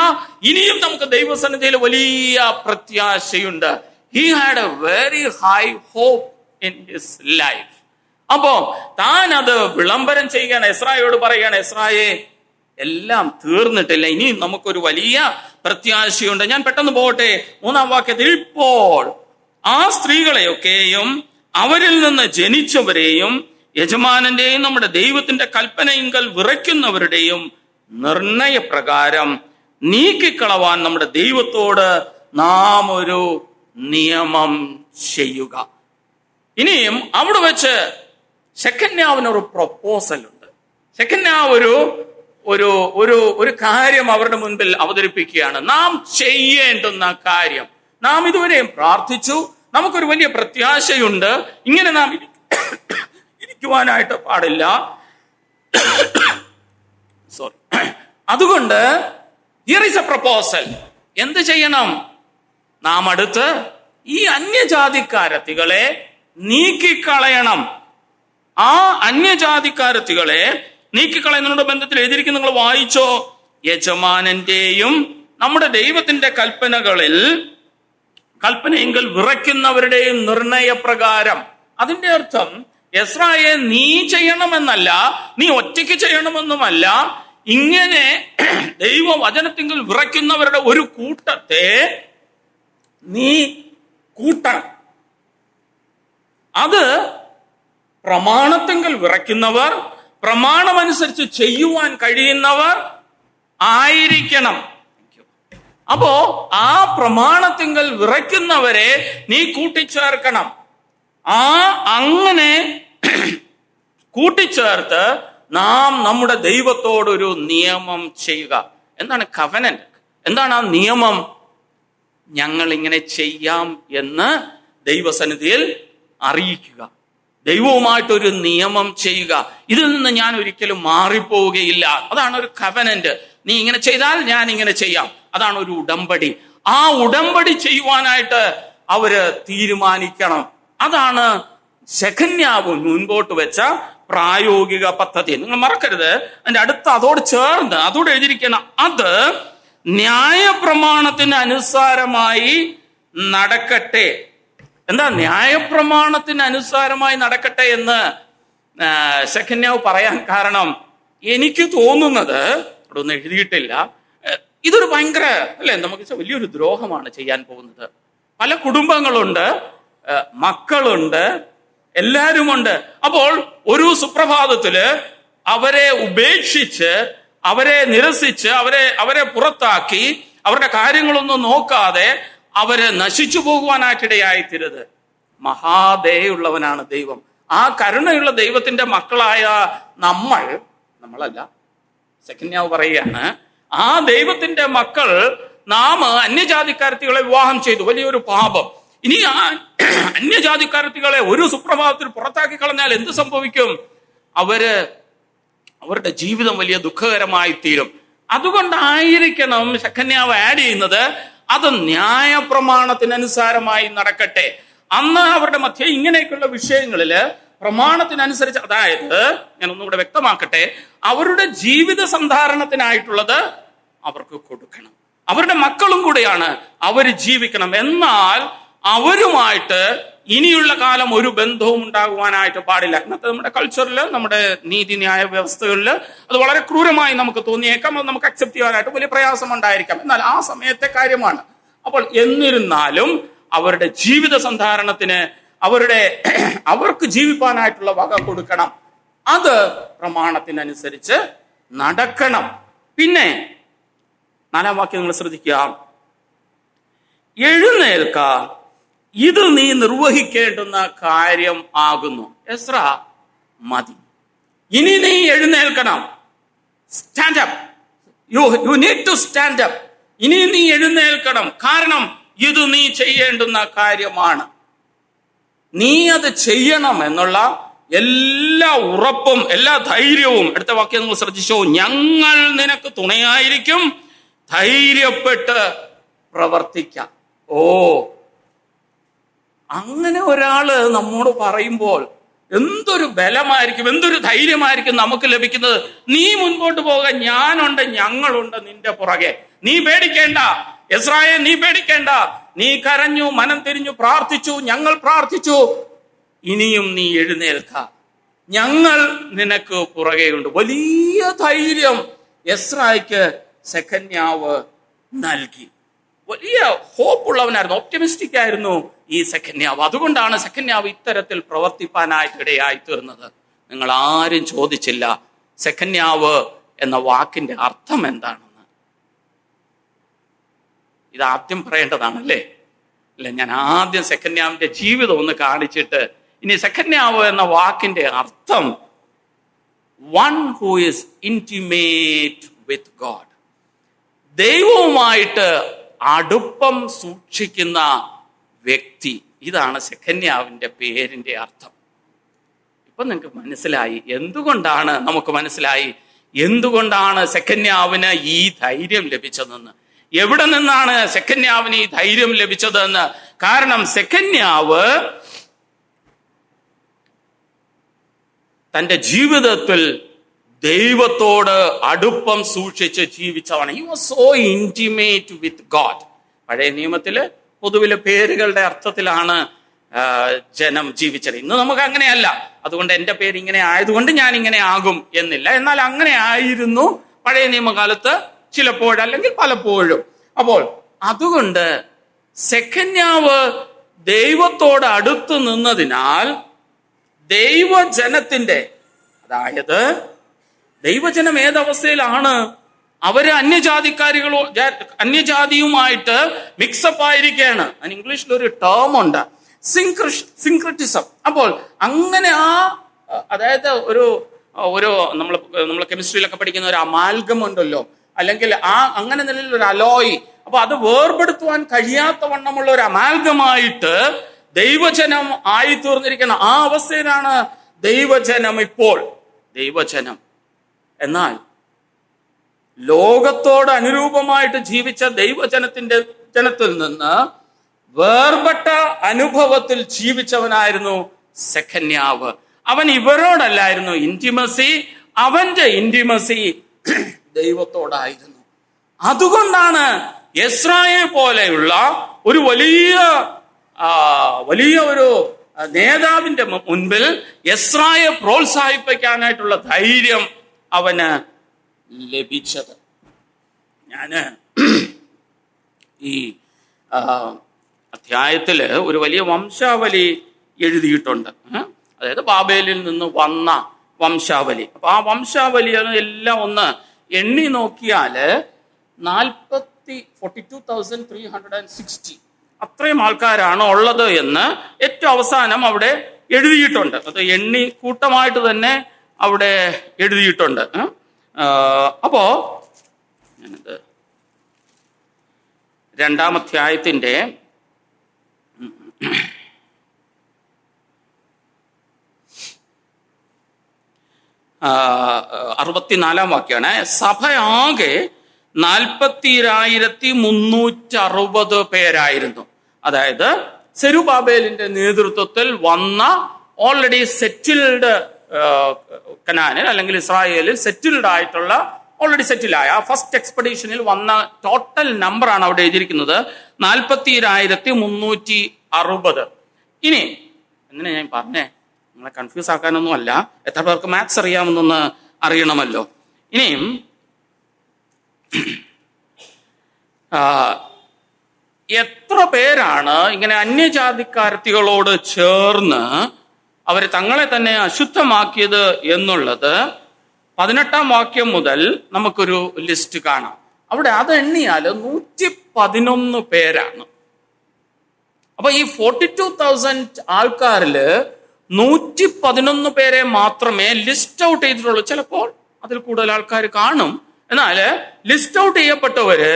ഇനിയും നമുക്ക് ദൈവസന്നിധിയിൽ വലിയ പ്രത്യാശയുണ്ട്. He had a very high hope in his life. അപ്പോ താൻ അത് വിളംബരം ചെയ്യുകയാണ്, എസ്രായോട് പറയുകയാണ്, എസ്രായെ എല്ലാം തീർന്നിട്ടില്ല, ഇനി നമുക്കൊരു വലിയ പ്രത്യാശയുണ്ട്. ഞാൻ പെട്ടെന്ന് പോകട്ടെ. 3-ാം വാക്യത്തിൽ, ഇപ്പോൾ ആ സ്ത്രീകളെയൊക്കെയും അവരിൽ നിന്ന് ജനിച്ചവരെയും യജമാനന്റെയും നമ്മുടെ ദൈവത്തിന്റെ കൽപ്പനയിങ്കൽ വിറയ്ക്കുന്നവരുടെയും നിർണയപ്രകാരം നീക്കിക്കളവാൻ നമ്മുടെ ദൈവത്തോട് നാം ഒരു നിയമം ചെയ്യുക. ഇനിയും അവിടെ വെച്ച് ശെഖന്യാവിനൊരു പ്രൊപ്പോസൽ ഉണ്ട്. ശെഖന്യാവ് ഒരു കാര്യം അവരുടെ മുൻപിൽ അവതരിപ്പിക്കുകയാണ്. നാം ചെയ്യേണ്ടുന്ന കാര്യം. നാം ഇതുവരെയും പ്രാർത്ഥിച്ചു, നമുക്കൊരു വലിയ പ്രത്യാശയുണ്ട്, ഇങ്ങനെ നാം ഇരിക്കുവാനായിട്ട് പാടില്ല. സോറി. അതുകൊണ്ട് ഹിയർ ഈസ് എ പ്രൊപ്പോസൽ. എന്ത് ചെയ്യണം? നാം അടുത്ത് ഈ അന്യജാതിക്കാരത്തികളെ നീക്കിക്കളയണം. ആ അന്യജാതിക്കാരത്തികളെ നീക്കിക്കളയുന്നതിനോട് ബന്ധത്തിൽ എഴുതിയിരിക്കുന്ന നിങ്ങൾ വായിച്ചോ. യജമാനന്റെയും നമ്മുടെ ദൈവത്തിന്റെ കൽപ്പനയെങ്കിൽ വിറയ്ക്കുന്നവരുടെയും നിർണയപ്രകാരം. അതിന്റെ അർത്ഥം എസ്രായെ നീ ചെയ്യണമെന്നല്ല, നീ ഒറ്റയ്ക്ക് ചെയ്യണമെന്നുമല്ല, ഇങ്ങനെ ദൈവവചനത്തിങ്കിൽ വിറയ്ക്കുന്നവരുടെ ഒരു കൂട്ടത്തെ നീ കൂട്ടണം. അത് പ്രമാണത്തിങ്കിൽ വിറയ്ക്കുന്നവർ, പ്രമാണമനുസരിച്ച് ചെയ്യുവാൻ കഴിയുന്നവർ ആയിരിക്കണം. അപ്പോ ആ പ്രമാണത്തിങ്കൽ വിറയ്ക്കുന്നവരെ നീ കൂട്ടിച്ചേർക്കണം. അങ്ങനെ കൂട്ടിച്ചേർത്ത് നാം നമ്മുടെ ദൈവത്തോടൊരു നിയമം ചെയ്യുക. എന്താണ് കവനന്റ്? എന്താണ് ആ നിയമം? ഞങ്ങൾ ഇങ്ങനെ ചെയ്യാം എന്ന് ദൈവസന്നിധിയിൽ അറിയിക്കുക, ദൈവവുമായിട്ടൊരു നിയമം ചെയ്യുക. ഇതിൽ നിന്ന് ഞാൻ ഒരിക്കലും മാറിപ്പോവുകയില്ല. അതാണ് ഒരു കവനന്റ്. നീ ഇങ്ങനെ ചെയ്താൽ ഞാൻ ഇങ്ങനെ ചെയ്യാം. അതാണ് ഒരു ഉടമ്പടി. ആ ഉടമ്പടി ചെയ്യുവാനായിട്ട് അവര് തീരുമാനിക്കണം. അതാണ് ശെഖന്യാവ് മുൻപോട്ട് വെച്ച പ്രായോഗിക പദ്ധതി. നിങ്ങൾ മറക്കരുത്, അതിന്റെ അടുത്ത് അതോട് എഴുതിയിരിക്കണം, അത് ന്യായപ്രമാണത്തിന് അനുസാരമായി നടക്കട്ടെ. എന്താ ന്യായപ്രമാണത്തിന് അനുസാരമായി നടക്കട്ടെ എന്ന് ശെഖന്യാവ് പറയാൻ കാരണം? എനിക്ക് തോന്നുന്നത്, ഇവിടെ ഒന്നും എഴുതിയിട്ടില്ല, ഇതൊരു ഭയങ്കര അല്ലെ, നമുക്ക് വലിയൊരു ദ്രോഹമാണ് ചെയ്യാൻ പോകുന്നത്. പല കുടുംബങ്ങളുണ്ട്, മക്കളുണ്ട്, എല്ലാവരുമുണ്ട്. അപ്പോൾ ഒരു സുപ്രഭാതത്തില് അവരെ ഉപേക്ഷിച്ച്, അവരെ നിരസിച്ച്, അവരെ പുറത്താക്കി, അവരുടെ കാര്യങ്ങളൊന്നും നോക്കാതെ അവര് നശിച്ചു പോകുവാനായിട്ടിടയായിത്തീരരുത്. മഹാദയുള്ളവനാണ് ദൈവം. ആ കരുണയുള്ള ദൈവത്തിന്റെ മക്കളായ നമ്മളല്ല, ശെഖന്യാവ് പറയുകയാണ്, ആ ദൈവത്തിന്റെ മക്കൾ നാം അന്യജാതിക്കാരത്തികളെ വിവാഹം ചെയ്തു, വലിയൊരു പാപം. ഇനി ആ അന്യജാതിക്കാരത്തികളെ ഒരു സുപ്രഭാതത്തിൽ പുറത്താക്കി കളഞ്ഞാൽ എന്ത് സംഭവിക്കും? അവരുടെ ജീവിതം വലിയ ദുഃഖകരമായി തീരും. അതുകൊണ്ടായിരിക്കണം ശെഖന്യാവ് ആഡ് ചെയ്യുന്നത്, അത് ന്യായപ്രമാണത്തിനനുസാരമായി നടക്കട്ടെ. അന്ന് അവരുടെ മധ്യേ ഇങ്ങനെയൊക്കെയുള്ള വിഷയങ്ങളില് പ്രമാണത്തിനനുസരിച്ച്, അതായത് ഞാൻ ഒന്നുകൂടെ വ്യക്തമാക്കട്ടെ, അവരുടെ ജീവിത സന്ധാരണത്തിനായിട്ടുള്ളത് അവർക്ക് കൊടുക്കണം. അവരുടെ മക്കളും കൂടെയാണ് അവർ ജീവിക്കണം. എന്നാൽ അവരുമായിട്ട് ഇനിയുള്ള കാലം ഒരു ബന്ധവും ഉണ്ടാകുവാനായിട്ട് പാടില്ല. ഇന്നത്തെ നമ്മുടെ കൾച്ചറിൽ, നമ്മുടെ നീതിന്യായ വ്യവസ്ഥകളിൽ അത് വളരെ ക്രൂരമായി നമുക്ക് തോന്നിയേക്കാം. അത് നമുക്ക് അക്സെപ്റ്റ് ചെയ്യാനായിട്ട് വലിയ പ്രയാസം ഉണ്ടായിരിക്കാം. എന്നാൽ ആ സമയത്തെ കാര്യമാണ്. അപ്പോൾ എന്നിരുന്നാലും അവരുടെ ജീവിത സന്ധാരണത്തിന് അവർക്ക് ജീവിപ്പാനായിട്ടുള്ള വക കൊടുക്കണം. അത് പ്രമാണത്തിനനുസരിച്ച് നടക്കണം. പിന്നെ 4-ാം വാക്യം നിങ്ങൾ ശ്രദ്ധിക്കുക. എഴുന്നേൽക്ക, ഇത് നീ നിർവഹിക്കേണ്ടുന്ന കാര്യം ആകുന്നു. എസ്രാ, മതി, ഇനി നീ എഴുന്നേൽക്കണം. Stand up, you need to stand up. ഇനി നീ എഴുന്നേൽക്കണം. കാരണം ഇത് നീ ചെയ്യേണ്ടുന്ന കാര്യമാണ്. നീ അത് ചെയ്യണം എന്നുള്ള എല്ലാ ഉറപ്പും എല്ലാ ധൈര്യവും, അടുത്ത വാക്യം നിങ്ങൾ ശ്രദ്ധിച്ചോ, ഞങ്ങൾ നിനക്ക് തുണയായിരിക്കും, ധൈര്യപ്പെട്ട് പ്രവർത്തിക്കാം. അങ്ങനെ ഒരാള് നമ്മോട് പറയുമ്പോൾ എന്തൊരു ബലമായിരിക്കും, എന്തൊരു ധൈര്യമായിരിക്കും നമുക്ക് ലഭിക്കുന്നത്. നീ മുൻപോട്ട് പോകാൻ, ഞാനുണ്ട്, ഞങ്ങളുണ്ട് നിന്റെ പുറകെ. നീ പേടിക്കേണ്ട എസ്രായെ, നീ പേടിക്കേണ്ട. നീ കരഞ്ഞു, മനം തിരിഞ്ഞു പ്രാർത്ഥിച്ചു, ഞങ്ങൾ പ്രാർത്ഥിച്ചു, ഇനിയും നീ എഴുന്നേൽക്ക, ഞങ്ങൾ നിനക്ക് പുറകെയുണ്ട്. വലിയ ധൈര്യം എസ്രായ്ക്ക് സെഖന്യാവ് നൽകി. വലിയ ഹോപ്പുള്ളവനായിരുന്നു, ഒപ്റ്റിമിസ്റ്റിക് ആയിരുന്നു ഈ സെഖന്യാവ്. അതുകൊണ്ടാണ് സെഖന്യാവ് ഇത്തരത്തിൽ പ്രവർത്തിപ്പാനായിട്ട് ഇടയായി തീർന്നത്. നിങ്ങൾ ആരും ചോദിച്ചില്ല സെഖന്യാവ് എന്ന വാക്കിന്റെ അർത്ഥം എന്താണെന്ന്. ഇത് ആദ്യം പറയേണ്ടതാണല്ലേ? അല്ലെ, ഞാൻ ആദ്യം സെഖന്യാവിന്റെ ജീവിതം ഒന്ന് കാണിച്ചിട്ട് ഇനി സെഖന്യാവ് എന്ന വാക്കിന്റെ അർത്ഥം one who is intimate with God, ദൈവവുമായിട്ട് അടുപ്പം സൂക്ഷിക്കുന്ന വ്യക്തി. ഇതാണ് സെഖന്യാവിന്റെ പേരിന്റെ അർത്ഥം. ഇപ്പൊ നിങ്ങൾക്ക് മനസ്സിലായി എന്തുകൊണ്ടാണ് സെഖന്യാവിന് ഈ ധൈര്യം ലഭിച്ചതെന്ന്. എവിടെ നിന്നാണ് സെഖന്യാവിന് ഈ ധൈര്യം ലഭിച്ചതെന്ന്? കാരണം സെഖന്യാവ് തന്റെ ജീവിതത്തിൽ ദൈവത്തോട് അടുപ്പം സൂക്ഷിച്ച് ജീവിച്ചവണ്. He was so intimate with God. പഴയ നിയമത്തില് പൊതുവിലെ പേരുകളുടെ അർത്ഥത്തിലാണ് ജനം ജീവിച്ചത്. ഇന്ന് നമുക്ക് അങ്ങനെയല്ല. അതുകൊണ്ട് എൻ്റെ പേര് ഇങ്ങനെ ആയതുകൊണ്ട് ഞാൻ ഇങ്ങനെ ആകും എന്നില്ല. എന്നാൽ അങ്ങനെ ആയിരുന്നു പഴയ നിയമകാലത്ത് ചിലപ്പോഴല്ലെങ്കിൽ പലപ്പോഴും. അപ്പോൾ അതുകൊണ്ട് സെഖന്യാവ് ദൈവത്തോട് അടുത്ത് നിന്നതിനാൽ ദൈവജനത്തിന്റെ, അതായത് ദൈവജനം ഏതവസ്ഥയിലാണ്? അവര് അന്യജാതിയുമായിട്ട് മിക്സപ്പ് ആയിരിക്കുകയാണ്. അതിന് ഇംഗ്ലീഷിൽ ഒരു ടേം ഉണ്ട്, സിൻക്രറ്റിസം. അപ്പോൾ അങ്ങനെ അതായത് ഒരു നമ്മൾ കെമിസ്ട്രിയിലൊക്കെ പഠിക്കുന്ന ഒരു അമാൽഗം ഉണ്ടല്ലോ, അല്ലെങ്കിൽ അങ്ങനെ നിലയിൽ ഒരു അലോയ്. അപ്പൊ അത് വേർപെടുത്തുവാൻ കഴിയാത്ത വണ്ണമുള്ള ഒരു അമാൽഗമായിട്ട് ദൈവജനം ആയിത്തീർന്നിരിക്കുന്ന ആ അവസ്ഥയിലാണ് ദൈവജനം ഇപ്പോൾ. എന്നാൽ ലോകത്തോട് അനുരൂപമായിട്ട് ജീവിച്ച ജനത്തിൽ നിന്ന് വേർപെട്ട അനുഭവത്തിൽ ജീവിച്ചവനായിരുന്നു സെഖന്യാവ്. അവൻ ഇവരോടല്ലായിരുന്നു ഇന്റിമസി, അവന്റെ ഇന്റിമസി ദൈവത്തോടായിരുന്നു. അതുകൊണ്ടാണ് എസ്രായെ പോലെയുള്ള ഒരു വലിയ ഒരു നേതാവിന്റെ മുൻപിൽ എസ്രായെ പ്രോത്സാഹിപ്പിക്കാനായിട്ടുള്ള ധൈര്യം അവന് ലഭിച്ചത്. ഞാന് ഈ അധ്യായത്തില് ഒരു വലിയ വംശാവലി എഴുതിയിട്ടുണ്ട്. അതായത് ബാബേലിൽ നിന്ന് വന്ന വംശാവലി. അപ്പൊ ആ വംശാവലി എല്ലാം ഒന്ന് എണ്ണി നോക്കിയാല് 42,360 അത്രയും ആൾക്കാരാണ് ഉള്ളത് എന്ന് ഏറ്റവും അവസാനം അവിടെ എഴുതിയിട്ടുണ്ട്. അത് എണ്ണി കൂട്ടമായിട്ട് തന്നെ അവിടെ എഴുതിയിട്ടുണ്ട്. അപ്പോ ഞാനത് 2-ാം അധ്യായത്തിന്റെ 64-ാം വാക്യാണ്. സഭയാകെ 41,360 പേരായിരുന്നു. അതായത് സെരുബാബേലിന്റെ നേതൃത്വത്തിൽ വന്ന ഓൾറെഡി സെറ്റിൽഡ് കനാനിൽ അല്ലെങ്കിൽ ഇസ്രായേലിൽ ഓൾറെഡി സെറ്റിലായ ഫസ്റ്റ് എക്സ്പെഡീഷനിൽ വന്ന ടോട്ടൽ നമ്പറാണ് അവിടെ എഴുതിയിരിക്കുന്നത് 41,360. ഇനി എങ്ങനെ ഞാൻ പറഞ്ഞേ, നിങ്ങളെ കൺഫ്യൂസ് ആക്കാനൊന്നും അല്ല, എത്ര പേർക്ക് മാത്സ് അറിയാമെന്നൊന്ന് അറിയണമല്ലോ. ഇനിയും എത്ര പേരാണ് ഇങ്ങനെ അന്യജാതിക്കാരത്തികളോട് ചേർന്ന് അവർ തങ്ങളെ തന്നെ അശുദ്ധമാക്കിയത് എന്നുള്ളത് 18-ാം വാക്യം മുതൽ നമുക്കൊരു ലിസ്റ്റ് കാണാം. അവിടെ അത് എണ്ണിയാൽ 111 പേരാണ്. അപ്പൊ ഈ 42,000 ആൾക്കാരില് 111 പേരെ മാത്രമേ ലിസ്റ്റ് ഔട്ട് ചെയ്തിട്ടുള്ളൂ. ചിലപ്പോൾ അതിൽ കൂടുതൽ ആൾക്കാർ കാണും. എന്നാൽ ലിസ്റ്റ് ഔട്ട് ചെയ്യപ്പെട്ടവര്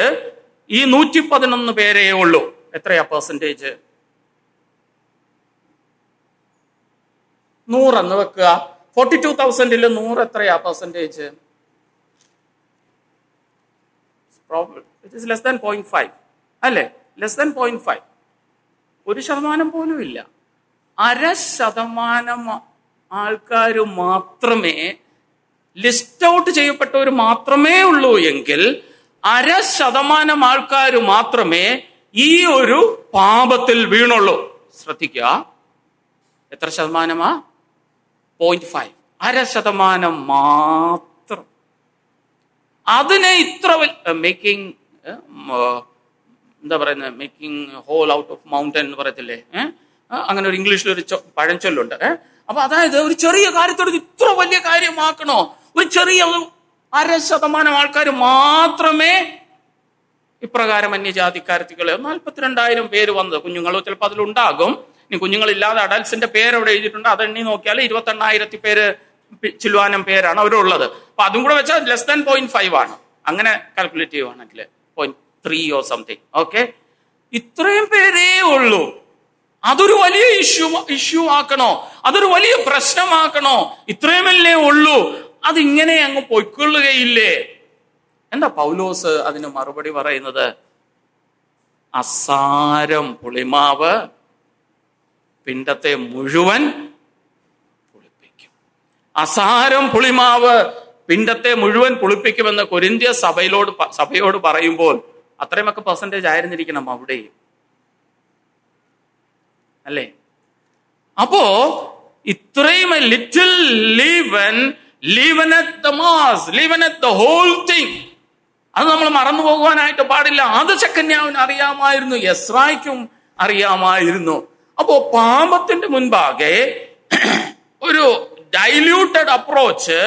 ഈ 111 പേരേ ഉള്ളൂ. എത്രയാ പെർസെന്റേജ്? 100 എന്ന് വെക്കുക. 42,000-ല് 100 എത്രയാ percentage? It is less than 0.5 അല്ലേ? Less than 0.5. 1% പോലും ഇല്ല. 0.5% ആൾക്കാർ മാത്രമേ, ലിസ്റ്റ് ഔട്ട് ചെയ്യപ്പെട്ടവർ മാത്രമേ ഉള്ളൂ എങ്കിൽ 0.5% ആൾക്കാർ മാത്രമേ ഈ ഒരു പാപത്തിൽ വീണുള്ളൂ. ശ്രദ്ധിക്കുക, എത്ര ശതമാനമാ? 0.5, 0.5% മാത്രം. അതിനെ ഇത്ര മേക്കിംഗ് എന്താ പറയുന്നത്, making hole out of mountain എന്ന് പറയത്തില്ലേ? അങ്ങനെ ഒരു ഇംഗ്ലീഷിലൊരു പഴഞ്ചൊല്ലുണ്ട്. അപ്പൊ അതായത് ഒരു ചെറിയ കാര്യത്തോട് ഇത്ര വലിയ കാര്യമാക്കണോ? ഒരു ചെറിയ 0.5% ആൾക്കാർ മാത്രമേ ഇപ്രകാരം അന്യജാതിക്കാരത്തികളെ 42,000 പേര് വന്നത്. കുഞ്ഞുങ്ങൾ ചിലപ്പോൾ അതിലുണ്ടാകും. ഇനി കുഞ്ഞുങ്ങളില്ലാതെ അഡൽസിന്റെ പേര് അവിടെ എഴുതിയിട്ടുണ്ട്. അതെണ്ണി നോക്കിയാൽ 28,000 പേര് ചില്ലുവാനം പേരാണ് അവരുള്ളത്. അപ്പൊ അതും കൂടെ വെച്ചാൽ ലെസ് ദാൻ 0.5 ആണ്. അങ്ങനെ കാൽക്കുലേറ്റ് ചെയ്യുവാണെങ്കിൽ 0.3 ഓ സംതിങ്. ഓക്കെ, ഇത്രയും പേരേ ഉള്ളൂ. അതൊരു വലിയ ഇഷ്യൂ ആക്കണോ? അതൊരു വലിയ പ്രശ്നമാക്കണോ? ഇത്രയുമല്ലേ ഉള്ളൂ, അതിങ്ങനെ അങ്ങ് പൊയ്ക്കൊള്ളുകയില്ലേ? എന്താ പൗലോസ് അതിന് മറുപടി പറയുന്നത്? അസാരം പുളിമാവ് പിണ്ടത്തെ മുഴുവൻ പുളിപ്പിക്കും. അസാരം പുളിമാവ് പിണ്ടത്തെ മുഴുവൻ പുളിപ്പിക്കുമെന്ന് കൊരിന്ത്യ സഭയോട് പറയുമ്പോൾ അത്രയുമൊക്കെ പെർസെന്റേജ് ആയിരുന്നിരിക്കണം അവിടെയും, അല്ലേ? അപ്പോ ഇത്രയും little leaveneth the mass, leaveneth the whole thing. അത് നമ്മൾ മറന്നു പോകുവാനായിട്ട് പാടില്ല. അത് ശെക്കന്യാവിന് അറിയാമായിരുന്നു, എസ്രായ്ക്കും അറിയാമായിരുന്നു. അപ്പോ പാപത്തിന്റെ മുൻപാകെ ഒരു ഡൈല്യൂട്ടഡ് അപ്രോച്ച്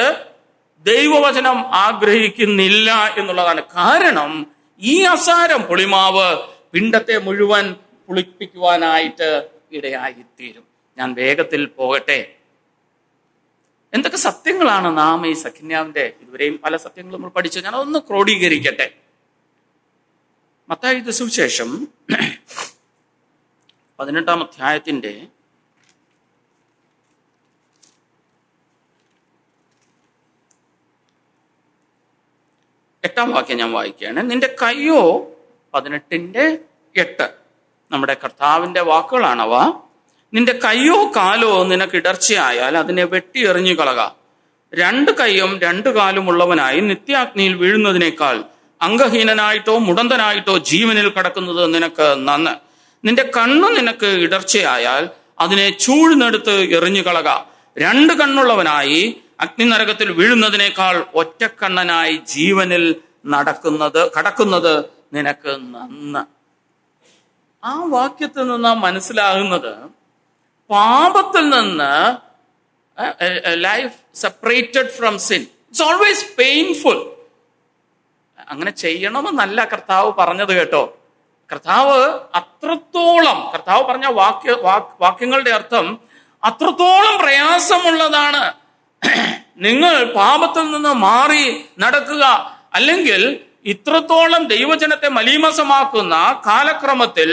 ദൈവവചനം ആഗ്രഹിക്കുന്നില്ല എന്നുള്ളതാണ്. കാരണം ഈ അസാരം പുളിമാവ് പിണ്ടത്തെ മുഴുവൻ പുളിപ്പിക്കുവാനായിട്ട് ഇടയായിത്തീരും. ഞാൻ വേഗത്തിൽ പോകട്ടെ. എന്തൊക്കെ സത്യങ്ങളാണ് നാം ഈ സഖന്യാവിന്റെ, ഇതുവരെയും പല സത്യങ്ങളും നമ്മൾ പഠിച്ചു. ഞാൻ അതൊന്ന് ക്രോഡീകരിക്കട്ടെ. മത്തായി സുവിശേഷം 18-ാം അധ്യായത്തിന്റെ 8-ാം വാക്യം ഞാൻ വായിക്കുകയാണ്. നിന്റെ കയ്യോ, 18:8, നമ്മുടെ കർത്താവിന്റെ വാക്കുകളാണവ. നിന്റെ കയ്യോ കാലോ നിനക്ക് ഇടർച്ചയായാൽ അതിനെ വെട്ടി എറിഞ്ഞു കളക. 2 കൈയും 2 കാലും ഉള്ളവനായി നിത്യാഗ്നിയിൽ വീഴുന്നതിനേക്കാൾ അംഗഹീനനായിട്ടോ മുടന്തനായിട്ടോ ജീവനിൽ കടക്കുന്നത് നിനക്ക് നന്ന്. നിന്റെ കണ്ണ് നിനക്ക് ഇടർച്ചയായാൽ അതിനെ ചൂഴ്ന്നെടുത്ത് എറിഞ്ഞു കളക. 2 കണ്ണുള്ളവനായി അഗ്നിനരകത്തിൽ വീഴുന്നതിനേക്കാൾ ഒറ്റക്കണ്ണനായി ജീവനിൽ കടക്കുന്നത് നിനക്ക് നന്ന്. ആ വാക്യത്തിൽ നിന്ന് മനസ്സിലാകുന്നത്, പാപത്തിൽ നിന്ന് life separated from sin, it's always painful. അങ്ങനെ ചെയ്യണമെന്നല്ല കർത്താവ് പറഞ്ഞത് കേട്ടോ. കർത്താവ് അത്രത്തോളം, കർത്താവ് പറഞ്ഞ വാക്യങ്ങളുടെ അർത്ഥം അത്രത്തോളം പ്രയാസമുള്ളതാണ്. നിങ്ങൾ പാപത്തിൽ നിന്ന് മാറി നടക്കുക, അല്ലെങ്കിൽ ഇത്രത്തോളം ദൈവജനത്തെ മലീമസമാക്കുന്ന കാലക്രമത്തിൽ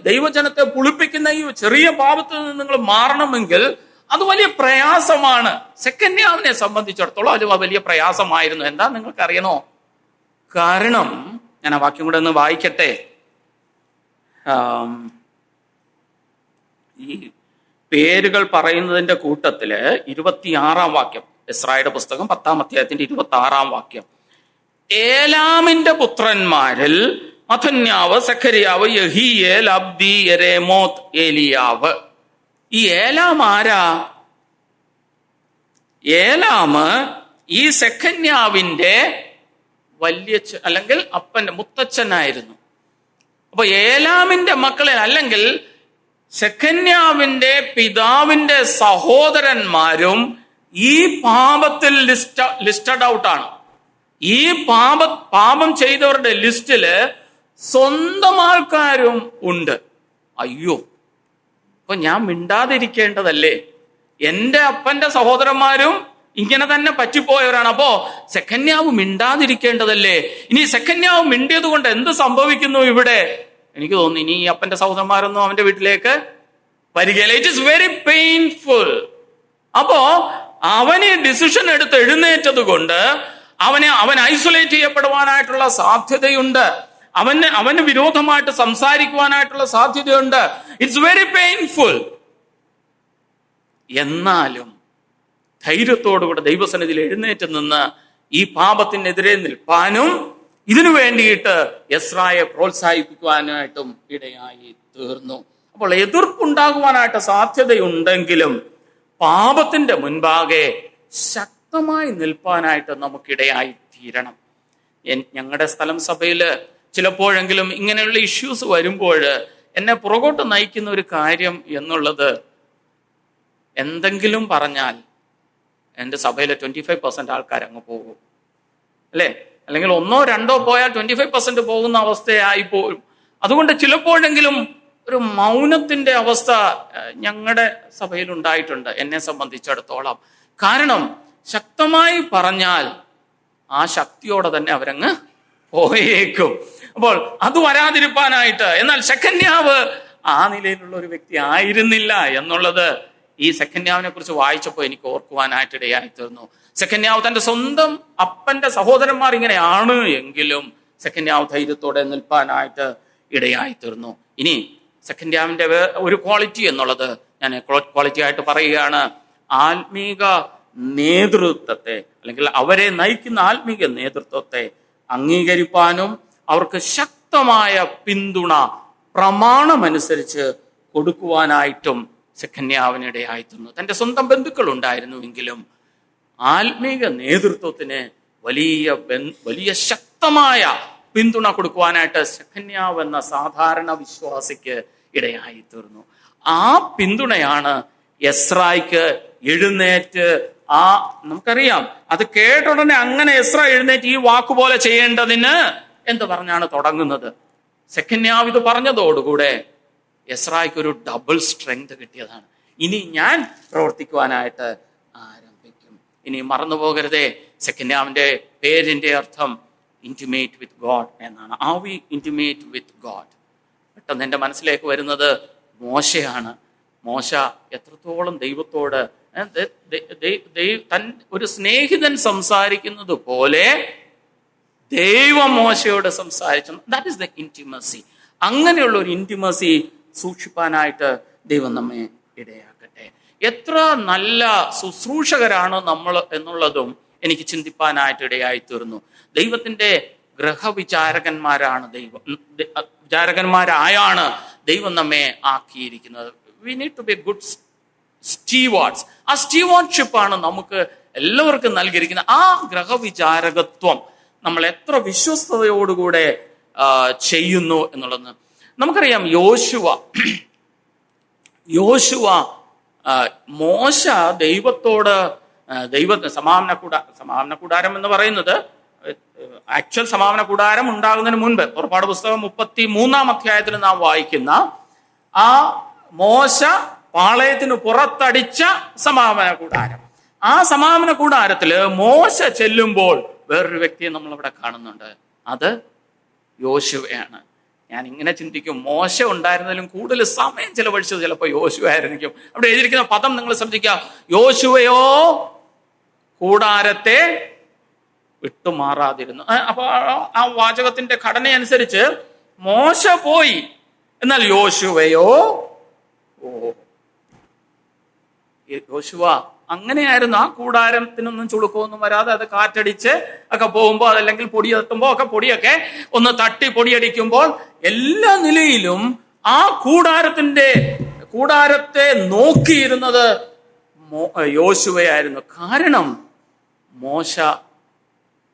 ദൈവജനത്തെ പുളിപ്പിക്കുന്ന ഈ ചെറിയ പാപത്തിൽ നിന്ന് നിങ്ങൾ മാറണമെങ്കിൽ അത് വലിയ പ്രയാസമാണ്. സെക്കന്യാവിനെ സംബന്ധിച്ചിടത്തോളം അത് വലിയ പ്രയാസമായിരുന്നു. എന്താ നിങ്ങൾക്ക് അറിയണോ? കാരണം ഞാൻ ആ വാക്യം കൂടെ ഒന്ന് വായിക്കട്ടെ. ഈ പേരുകൾ പറയുന്നതിന്റെ കൂട്ടത്തില് 26-ാം വാക്യം, എസ്രായുടെ പുസ്തകം 10-ാം അധ്യായത്തിന്റെ 26-ാം വാക്യം, ഏലാമിന്റെ പുത്രന്മാരിൽ മഥന്യാവ്, സഖരിയാവ്, യഹീയേൽ, അബ്ദി, യെരേമോത്ത്, ഏലിയാവ്. ഈ ഏലാം ആരാ? ഏലാമ് ഈ സെഖന്യാവിന്റെ വലിയ അല്ലെങ്കിൽ അപ്പന്റെ മുത്തച്ഛനായിരുന്നു. അപ്പൊ ഏലാമിന്റെ മക്കളിൽ, അല്ലെങ്കിൽ സെഖന്യാവിന്റെ പിതാവിന്റെ സഹോദരന്മാരും ഈ പാപത്തിൽ ലിസ്റ്റഡ് ഔട്ടാണ്. ഈ പാപം ചെയ്തവരുടെ ലിസ്റ്റില് സ്വന്തം ആൾക്കാരും ഉണ്ട്. അയ്യോ, അപ്പൊ ഞാൻ മിണ്ടാതിരിക്കേണ്ടതല്ലേ? എന്റെ അപ്പന്റെ സഹോദരന്മാരും ഇങ്ങനെ തന്നെ പറ്റിപ്പോയവരാണ്. അപ്പോ സെഖന്യാവ് മിണ്ടാതിരിക്കേണ്ടതല്ലേ? ഇനി സെഖന്യാവ് മിണ്ടിയത് കൊണ്ട് എന്ത് സംഭവിക്കുന്നു ഇവിടെ? എനിക്ക് തോന്നുന്നു ഇനി ഈ അപ്പന്റെ സഹോദരന്മാരൊന്നും അവന്റെ വീട്ടിലേക്ക് വരികയില്ല. It is very painful. അപ്പോ അവന് ഡിസിഷൻ എടുത്ത് എഴുന്നേറ്റത് കൊണ്ട് അവൻ ഐസൊലേറ്റ് ചെയ്യപ്പെടുവാനായിട്ടുള്ള സാധ്യതയുണ്ട്. അവന് വിരോധമായിട്ട് സംസാരിക്കുവാനായിട്ടുള്ള സാധ്യതയുണ്ട്. It's very painful. എന്നാലും ധൈര്യത്തോടുകൂടെ ദൈവസന്നിധിയിൽ എഴുന്നേറ്റ് നിന്ന് ഈ പാപത്തിനെതിരെ നിൽപ്പാനും ഇതിനു വേണ്ടിയിട്ട് എസ്രായെ പ്രോത്സാഹിപ്പിക്കുവാനായിട്ടും ഇടയായി തീർന്നു. അപ്പോൾ എതിർപ്പുണ്ടാകുവാനായിട്ട് സാധ്യതയുണ്ടെങ്കിലും പാപത്തിന്റെ മുൻപാകെ ശക്തമായി നിൽപ്പാനായിട്ട് നമുക്കിടയായി തീരണം. ഞങ്ങളുടെ സ്ഥലം സഭയിൽ ചിലപ്പോഴെങ്കിലും ഇങ്ങനെയുള്ള ഇഷ്യൂസ് വരുമ്പോൾ എന്നെ പുറകോട്ട് നയിക്കുന്ന ഒരു കാര്യം എന്നുള്ളത്, എന്തെങ്കിലും പറഞ്ഞാൽ എൻ്റെ സഭയിലെ 25% ആൾക്കാർ അങ്ങ് പോകും, അല്ലേ? അല്ലെങ്കിൽ 1 or 2 പോയാൽ 25% പോകുന്ന അവസ്ഥയായി പോലും. അതുകൊണ്ട് ചിലപ്പോഴെങ്കിലും ഒരു മൗനത്തിന്റെ അവസ്ഥ ഞങ്ങളുടെ സഭയിൽ ഉണ്ടായിട്ടുണ്ട്, എന്നെ സംബന്ധിച്ചിടത്തോളം. കാരണം ശക്തമായി പറഞ്ഞാൽ ആ ശക്തിയോടെ തന്നെ അവരങ്ങ് പോയേക്കും. അപ്പോൾ അത് വരാതിരിക്കാനായിട്ട്, എന്നാൽ സെഖന്യാവ് ആ നിലയിലുള്ള ഒരു വ്യക്തി ആയിരുന്നില്ല എന്നുള്ളത് ഈ സെഖന്യാവിനെ കുറിച്ച് വായിച്ചപ്പോൾ എനിക്ക് ഓർക്കുവാനായിട്ട് ഇടയായി തീർന്നു. സെഖന്യാവ് തന്റെ സ്വന്തം അപ്പന്റെ സഹോദരന്മാർ ഇങ്ങനെയാണ് എങ്കിലും സെഖന്യാവ് ധൈര്യത്തോടെ നിൽപ്പാനായിട്ട് ഇടയായി തീർന്നു. ഇനി സെഖന്യാവിന്റെ ഒരു ക്വാളിറ്റി എന്നുള്ളത് ഞാൻ ക്വാളിറ്റി ആയിട്ട് പറയുകയാണ്. ആത്മീക നേതൃത്വത്തെ, അല്ലെങ്കിൽ അവരെ നയിക്കുന്ന ആത്മീക നേതൃത്വത്തെ അംഗീകരിപ്പാനും അവർക്ക് ശക്തമായ പിന്തുണ പ്രമാണമനുസരിച്ച് കൊടുക്കുവാനായിട്ടും സെഖന്യാവിനിടയായിത്തീർന്നു. തൻ്റെ സ്വന്തം ബന്ധുക്കൾ ഉണ്ടായിരുന്നുവെങ്കിലും ആത്മീക നേതൃത്വത്തിന് വലിയ ശക്തമായ പിന്തുണ കൊടുക്കുവാനായിട്ട് സെഖന്യാവ് എന്ന സാധാരണ വിശ്വാസിക്ക് ഇടയായി തീർന്നു. ആ പിന്തുണയാണ് എസ്രായ്ക്ക് എഴുന്നേറ്റ്, നമുക്കറിയാം അത് കേട്ട ഉടനെ അങ്ങനെ എസ്ര എഴുന്നേറ്റ് ഈ വാക്കുപോലെ ചെയ്യേണ്ടതിന് എന്ന് പറഞ്ഞാണ് തുടങ്ങുന്നത്. സെഖന്യാവ് ഇത് പറഞ്ഞതോടുകൂടെ എസ്രായ്ക്ക് ഒരു ഡബിൾ സ്ട്രെങ്ത് കിട്ടിയതാണ്. ഇനി ഞാൻ പ്രവർത്തിക്കുവാനായിട്ട് ആരംഭിക്കും. ഇനി മറന്നു പോകരുതേ, സെഖന്യാവിന്റെ പേരിന്റെ അർത്ഥം ഇന്റിമേറ്റ് വിത്ത് ഗോഡ് എന്നാണ്. Are we intimate with God? പെട്ടെന്ന് എൻ്റെ മനസ്സിലേക്ക് വരുന്നത് മോശയാണ്. മോശ എത്രത്തോളം ദൈവത്തോട് ഒരു സ്നേഹിതൻ സംസാരിക്കുന്നത് പോലെ ദൈവം മോശയോട് സംസാരിച്ചു. That is the intimacy. അങ്ങനെയുള്ള ഒരു ഇന്റിമസി സൂക്ഷിപ്പാനായിട്ട് ദൈവം നമ്മെ ഇടയാക്കട്ടെ. എത്ര നല്ല ശുശ്രൂഷകരാണ് നമ്മൾ എന്നുള്ളതും എനിക്ക് ചിന്തിപ്പാനായിട്ട് ഇടയായി തീർന്നു. ദൈവത്തിന്റെ വിചാരകന്മാരായാണ് ദൈവം നമ്മെ ആക്കിയിരിക്കുന്നത്. We need to be good stewards. ആ സ്റ്റീവാർഡ്ഷിപ്പാണ് നമുക്ക് എല്ലാവർക്കും നൽകിയിരിക്കുന്നത്. ആ ഗ്രഹവിചാരകത്വം നമ്മൾ എത്ര വിശ്വസ്തയോടുകൂടെ ചെയ്യുന്നു എന്നുള്ളത് നമുക്കറിയാം. യോശുവ മോശ ദൈവത്തോട് സമാപന കൂടാരം എന്ന് പറയുന്നത് ആക്ച്വൽ സമാപന കൂടാരം ഉണ്ടാകുന്നതിന് മുൻപ് പുറപ്പാട് പുസ്തകം 33-ാം അധ്യായത്തിൽ നാം വായിക്കുന്ന ആ മോശ പാളയത്തിന് പുറത്തടിച്ച സമാപന കൂടാരം, ആ സമാപന കൂടാരത്തില് മോശ ചെല്ലുമ്പോൾ വേറൊരു വ്യക്തിയെ നമ്മൾ അവിടെ കാണുന്നുണ്ട്. അത് യോശുവയാണ്. ഞാൻ ഇങ്ങനെ ചിന്തിക്കും, മോശ ഉണ്ടായിരുന്നതിലും കൂടുതൽ സമയം ചെലവഴിച്ചത് ചിലപ്പോൾ യോശുവ ആയിരിക്കും. അവിടെ എഴുതിയിരിക്കുന്ന പദം നിങ്ങൾ ശ്രദ്ധിക്കുക. യോശുവയോ കൂടാരത്തെ വിട്ടുമാറാതിരുന്നു. അപ്പൊ ആ വാചകത്തിന്റെ ഘടനയനുസരിച്ച് മോശ പോയി, എന്നാൽ യോശുവയോ യോശുവ അങ്ങനെയായിരുന്നു. ആ കൂടാരത്തിനൊന്നും ചുളുക്കമൊന്നും വരാതെ അത് കാറ്റടിച്ച് ഒക്കെ പോകുമ്പോൾ, അതല്ലെങ്കിൽ പൊടി തട്ടുമ്പോൾ ഒക്കെ പൊടിയൊക്കെ ഒന്ന് തട്ടി പൊടിയടിക്കുമ്പോൾ എല്ലാ നിലയിലും ആ കൂടാരത്തെ നോക്കിയിരുന്നത് യോശുവയായിരുന്നു. കാരണം മോശ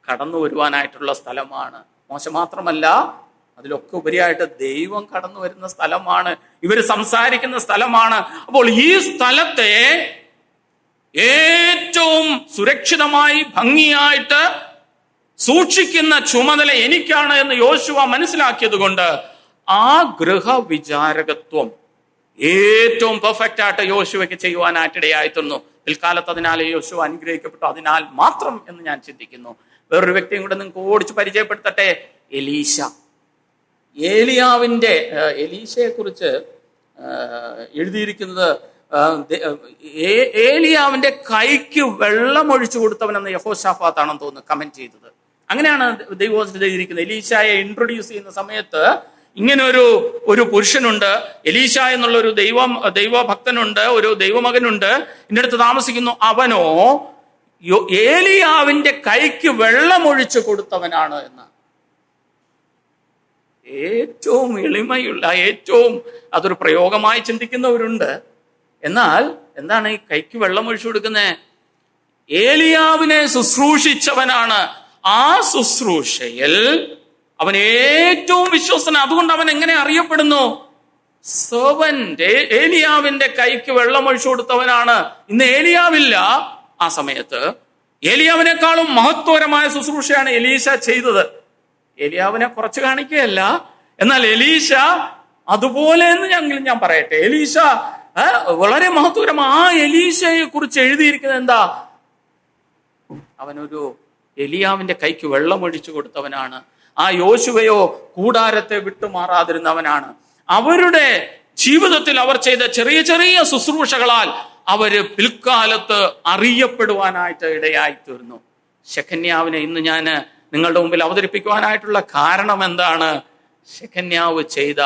കടന്നു വരുവാനായിട്ടുള്ള സ്ഥലമാണ്. മോശ മാത്രമല്ല, അതിലൊക്കെ ഉപരിയായിട്ട് ദൈവം കടന്നു വരുന്ന സ്ഥലമാണ്, ഇവർ സംസാരിക്കുന്ന സ്ഥലമാണ്. അപ്പോൾ ഈ സ്ഥലത്തെ ഏറ്റവും സുരക്ഷിതമായി ഭംഗിയായിട്ട് സൂക്ഷിക്കുന്ന ചുമതല എനിക്കാണ് എന്ന് യോശുവ മനസ്സിലാക്കിയത് കൊണ്ട് ആ ഗൃഹവിചാരകത്വം ഏറ്റവും പെർഫെക്റ്റ് ആയിട്ട് യോശുവയ്ക്ക് ചെയ്യുവാനായിട്ടിടയായിത്തീർന്നു. പിൽക്കാലത്ത് അതിനാൽ യോശുവ അനുഗ്രഹിക്കപ്പെട്ടു. അതിനാൽ മാത്രം എന്ന് ഞാൻ ചിന്തിക്കുന്നു. വേറൊരു വ്യക്തിയും കൂടെ നിങ്ങൾക്ക് ഓടിച്ച് പരിചയപ്പെടുത്തട്ടെ. എലീശയെ കുറിച്ച് എഴുതിയിരിക്കുന്നത് ഏലിയാവിന്റെ കൈക്ക് വെള്ളം ഒഴിച്ചു കൊടുത്തവനെന്ന് യഹോശാഫാത്താണെന്ന് തോന്നുന്നു കമന്റ് ചെയ്തത്. അങ്ങനെയാണ് ദൈവവചനത്തിൽ എഴുതിയിരിക്കുന്നത്. എലീശായെ ഇൻട്രൊഡ്യൂസ് ചെയ്യുന്ന സമയത്ത് ഇങ്ങനെ ഒരു പുരുഷനുണ്ട്, എലീശ എന്നുള്ള ഒരു ദൈവഭക്തനുണ്ട്, ഒരു ദൈവമകനുണ്ട്, ഇതിൻ്റെ അടുത്ത് താമസിക്കുന്നു. അവനോ ഏലിയാവിന്റെ കൈക്ക് വെള്ളം ഒഴിച്ചു കൊടുത്തവനാണ് എന്ന്. ഏറ്റവും എളിമയുള്ള, ഏറ്റവും അതൊരു പ്രയോഗമായി ചിന്തിക്കുന്നവരുണ്ട്. എന്നാൽ എന്താണ് ഈ കൈക്ക് വെള്ളം ഒഴിച്ചു കൊടുക്കുന്നത്? ഏലിയാവിനെ ശുശ്രൂഷിച്ചവനാണ്. ആ ശുശ്രൂഷയിൽ അവൻ ഏറ്റവും വിശ്വസ്തന. അതുകൊണ്ട് അവൻ എങ്ങനെ അറിയപ്പെടുന്നു? സെർവന്റ്. ഏലിയാവിന്റെ കൈക്ക് വെള്ളം ഒഴിച്ചു കൊടുത്തവനാണ്. ഇന്ന് ഏലിയാവില്ല. ആ സമയത്ത് ഏലിയാവിനേക്കാളും മഹത്വകരമായ ശുശ്രൂഷയാണ് എലീശ ചെയ്തത്. ഏലിയാവിനെ കുറച്ച് കാണിക്കുകയല്ല, എന്നാൽ എലീശ അതുപോലെ എന്ന് ഞാൻ പറയട്ടെ. എലീശ വളരെ മഹത്വകരം. ആ എലീശയെ കുറിച്ച് എഴുതിയിരിക്കുന്നത് എന്താ? അവനൊരു എലിയാവിന്റെ കൈക്ക് വെള്ളം ഒഴിച്ചു കൊടുത്തവനാണ്. ആ യോശുവയോ കൂടാരത്തെ വിട്ടുമാറാതിരുന്നവനാണ്. അവരുടെ ജീവിതത്തിൽ അവർ ചെയ്ത ചെറിയ ചെറിയ ശുശ്രൂഷകളാൽ അവര് പിൽക്കാലത്ത് അറിയപ്പെടുവാനായിട്ട് ഇടയായി തീർന്നു. ശെഖന്യാവിനെ ഇന്ന് ഞാൻ നിങ്ങളുടെ മുമ്പിൽ അവതരിപ്പിക്കുവാനായിട്ടുള്ള കാരണം എന്താണ്? ശെഖന്യാവ് ചെയ്ത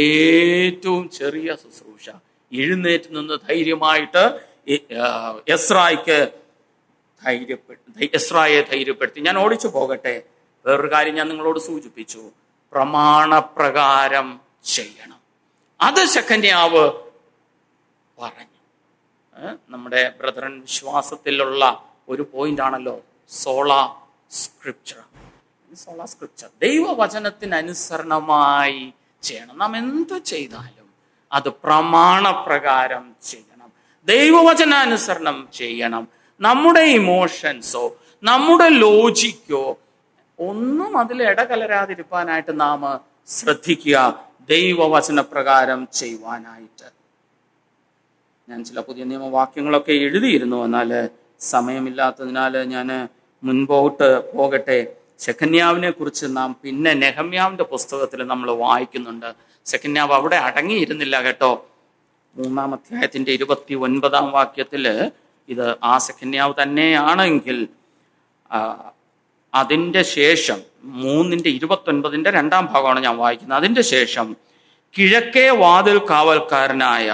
ഏറ്റവും ചെറിയ ശുശ്രൂഷ, എഴുന്നേറ്റ് നിന്ന് ധൈര്യമായിട്ട് എസ്രായെ ധൈര്യപ്പെടുത്തി. ഞാൻ ഓടിച്ചു പോകട്ടെ. വേറൊരു കാര്യം ഞാൻ നിങ്ങളോട് സൂചിപ്പിച്ചു. പ്രമാണപ്രകാരം ചെയ്യണം. അത് ശെഖന്യാവ് പറഞ്ഞു. നമ്മുടെ ബ്രദറൻ വിശ്വാസത്തിലുള്ള ഒരു പോയിന്റ് ആണല്ലോ സോളാ സ്ക്രിപ്ചർ. ദൈവവചനത്തിനനുസരണമായി ചെയ്യണം. നാം എന്ത് ചെയ്താലും അത് പ്രമാണപ്രകാരം ചെയ്യണം. ദൈവവചനാനുസരണം ചെയ്യണം. നമ്മുടെ ഇമോഷൻസോ നമ്മുടെ ലോജിക്കോ ഒന്നും അതിൽ ഇടകലരാതിരിക്കാനായിട്ട് നാം ശ്രദ്ധിക്കുക. ദൈവവചനപ്രകാരം ചെയ്യുവാനായിട്ട്. ഞാൻ ചില പുതിയ നിയമവാക്യങ്ങളൊക്കെ എഴുതിയിരുന്നു, എന്നാൽ സമയമില്ലാത്തതിനാൽ ഞാൻ മുൻപോട്ട് പോകട്ടെ. ശെഖന്യാവിനെ കുറിച്ച് നാം പിന്നെ നെഹമ്യാവിന്റെ പുസ്തകത്തിൽ നമ്മൾ വായിക്കുന്നുണ്ട്. ശെഖന്യാവ് അവിടെ അടങ്ങിയിരുന്നില്ല കേട്ടോ. 3-ാം അധ്യായത്തിന്റെ 29-ാം വാക്യത്തില് ഇത് ആ ശെഖന്യാവ് തന്നെയാണെങ്കിൽ അതിൻ്റെ ശേഷം 3:29 2-ാം ഭാഗമാണ് ഞാൻ വായിക്കുന്നത്. അതിൻ്റെ ശേഷം കിഴക്കേ വാതിൽ കാവൽക്കാരനായ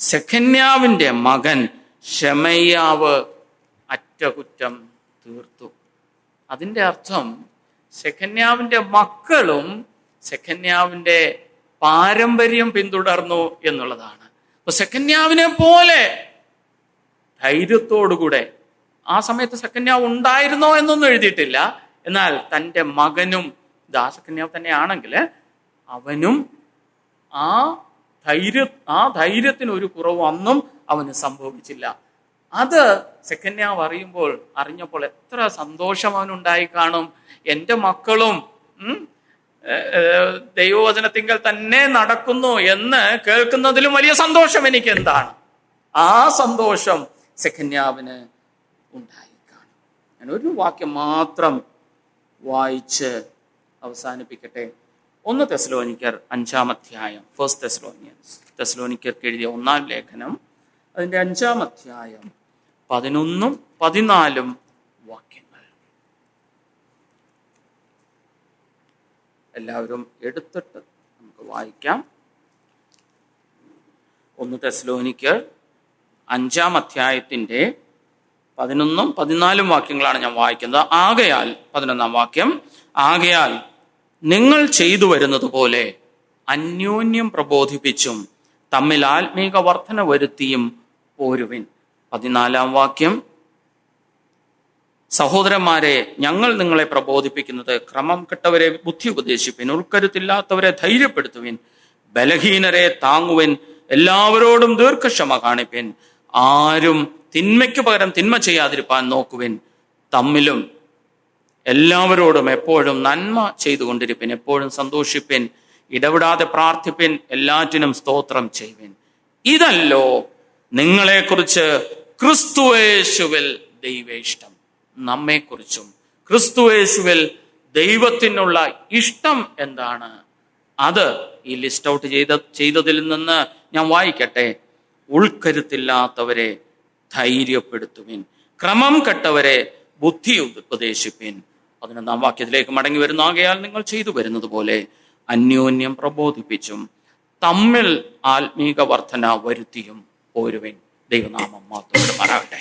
ശെഖന്യാവിന്റെ മകൻ ശെമയ്യാവ് അറ്റകുറ്റം തീർത്തു. അതിൻ്റെ അർത്ഥം ശെഖന്യാവിന്റെ മക്കളും ശെഖന്യാവിന്റെ പാരമ്പര്യം പിന്തുടർന്നു എന്നുള്ളതാണ്. അപ്പൊ ശെഖന്യാവിനെ പോലെ ധൈര്യത്തോടുകൂടെ, ആ സമയത്ത് ശെഖന്യാവ് ഉണ്ടായിരുന്നോ എന്നൊന്നും എഴുതിയിട്ടില്ല, എന്നാൽ തൻ്റെ മകനും ശെഖന്യാവ് തന്നെയാണെങ്കിൽ അവനും ആ ധൈര്യത്തിന് ഒരു കുറവ് അന്നും അവന് സംഭവിച്ചില്ല. അത് ശെഖന്യാവ് അറിഞ്ഞപ്പോൾ എത്ര സന്തോഷം അവനുണ്ടായി കാണും. എൻ്റെ മക്കളും ദൈവവചനത്തിങ്കൽ തന്നെ നടക്കുന്നു എന്ന് കേൾക്കുന്നതിലും വലിയ സന്തോഷം എനിക്ക് എന്താണ്? ആ സന്തോഷം ശെഖന്യാവിന് ഉണ്ടായി കാണും. ഞാൻ ഒരു വാക്യം മാത്രം വായിച്ച് അവസാനിപ്പിക്കട്ടെ. 1 തെസ്സലോനിക്കർ 5-ാം അധ്യായം, 1 തെസ്സലോനിക്കർക്ക് എഴുതിയ 1-ാം ലേഖനം, അതിന്റെ 5-ാം അധ്യായം 11-ഉം 14-ഉം വാക്യങ്ങൾ. എല്ലാവരും എടുത്തിട്ട് നമുക്ക് വായിക്കാം. 1 തെസ്സലോനിക്കർ 5-ാം അധ്യായത്തിന്റെ 11-ഉം 14-ഉം വാക്യങ്ങളാണ് ഞാൻ വായിക്കുന്നത്. ആകയാൽ 11-ാം വാക്യം, ആകയാൽ നിങ്ങൾ ചെയ്തു വരുന്നത് പോലെ അന്യോന്യം പ്രബോധിപ്പിച്ചും തമ്മിൽ ആത്മീക വർധന വരുത്തിയും പോരുവിൻ. 14-ാം വാക്യം, സഹോദരന്മാരെ, ഞങ്ങൾ നിങ്ങളെ പ്രബോധിപ്പിക്കുന്നത് ക്രമം കെട്ടവരെ ബുദ്ധി ഉപദേശിപ്പിൻ, ഉൾക്കരുത്തില്ലാത്തവരെ ധൈര്യപ്പെടുത്തുവിൻ, ബലഹീനരെ താങ്ങുവിൻ, എല്ലാവരോടും ദീർഘക്ഷമ കാണിപ്പിൻ, ആരും തിന്മയ്ക്ക് പകരം തിന്മ ചെയ്യാതിരിപ്പാൻ നോക്കുവിൻ, തമ്മിലും എല്ലാവരോടും എപ്പോഴും നന്മ ചെയ്തുകൊണ്ടിരിപ്പിൻ, എപ്പോഴും സന്തോഷിപ്പിൻ, ഇടവിടാതെ പ്രാർത്ഥിപ്പിൻ, എല്ലാറ്റിനും സ്തോത്രം ചെയ്യുവിൻ. ഇതല്ലോ നിങ്ങളെക്കുറിച്ച് ക്രിസ്തുയേശുവിൽ ദൈവേഷ്ടം. നമ്മെക്കുറിച്ചും ക്രിസ്തുയേശുവിൽ ദൈവത്തിനുള്ള ഇഷ്ടം എന്താണ്? അത് ഈ ലിസ്റ്റ് ഔട്ട് ചെയ്തതിൽ നിന്ന് ഞാൻ വായിക്കട്ടെ. ഉൾക്കരുത്തില്ലാത്തവരെ ധൈര്യപ്പെടുത്തുവിൻ, ക്രമം കെട്ടവരെ ബുദ്ധി ഉപദേശിപ്പിൻ. 11-ാം വാക്യത്തിലേക്ക് മടങ്ങി വരുന്നു. ആകയാൽ നിങ്ങൾ ചെയ്തു വരുന്നത് പോലെ അന്യോന്യം പ്രബോധിപ്പിച്ചും തമ്മിൽ ആത്മീക വർധന വരുത്തിയും പോരുവിൻ. ദൈവനാമം മഹത്വപ്പെടുമാറാകട്ടെ.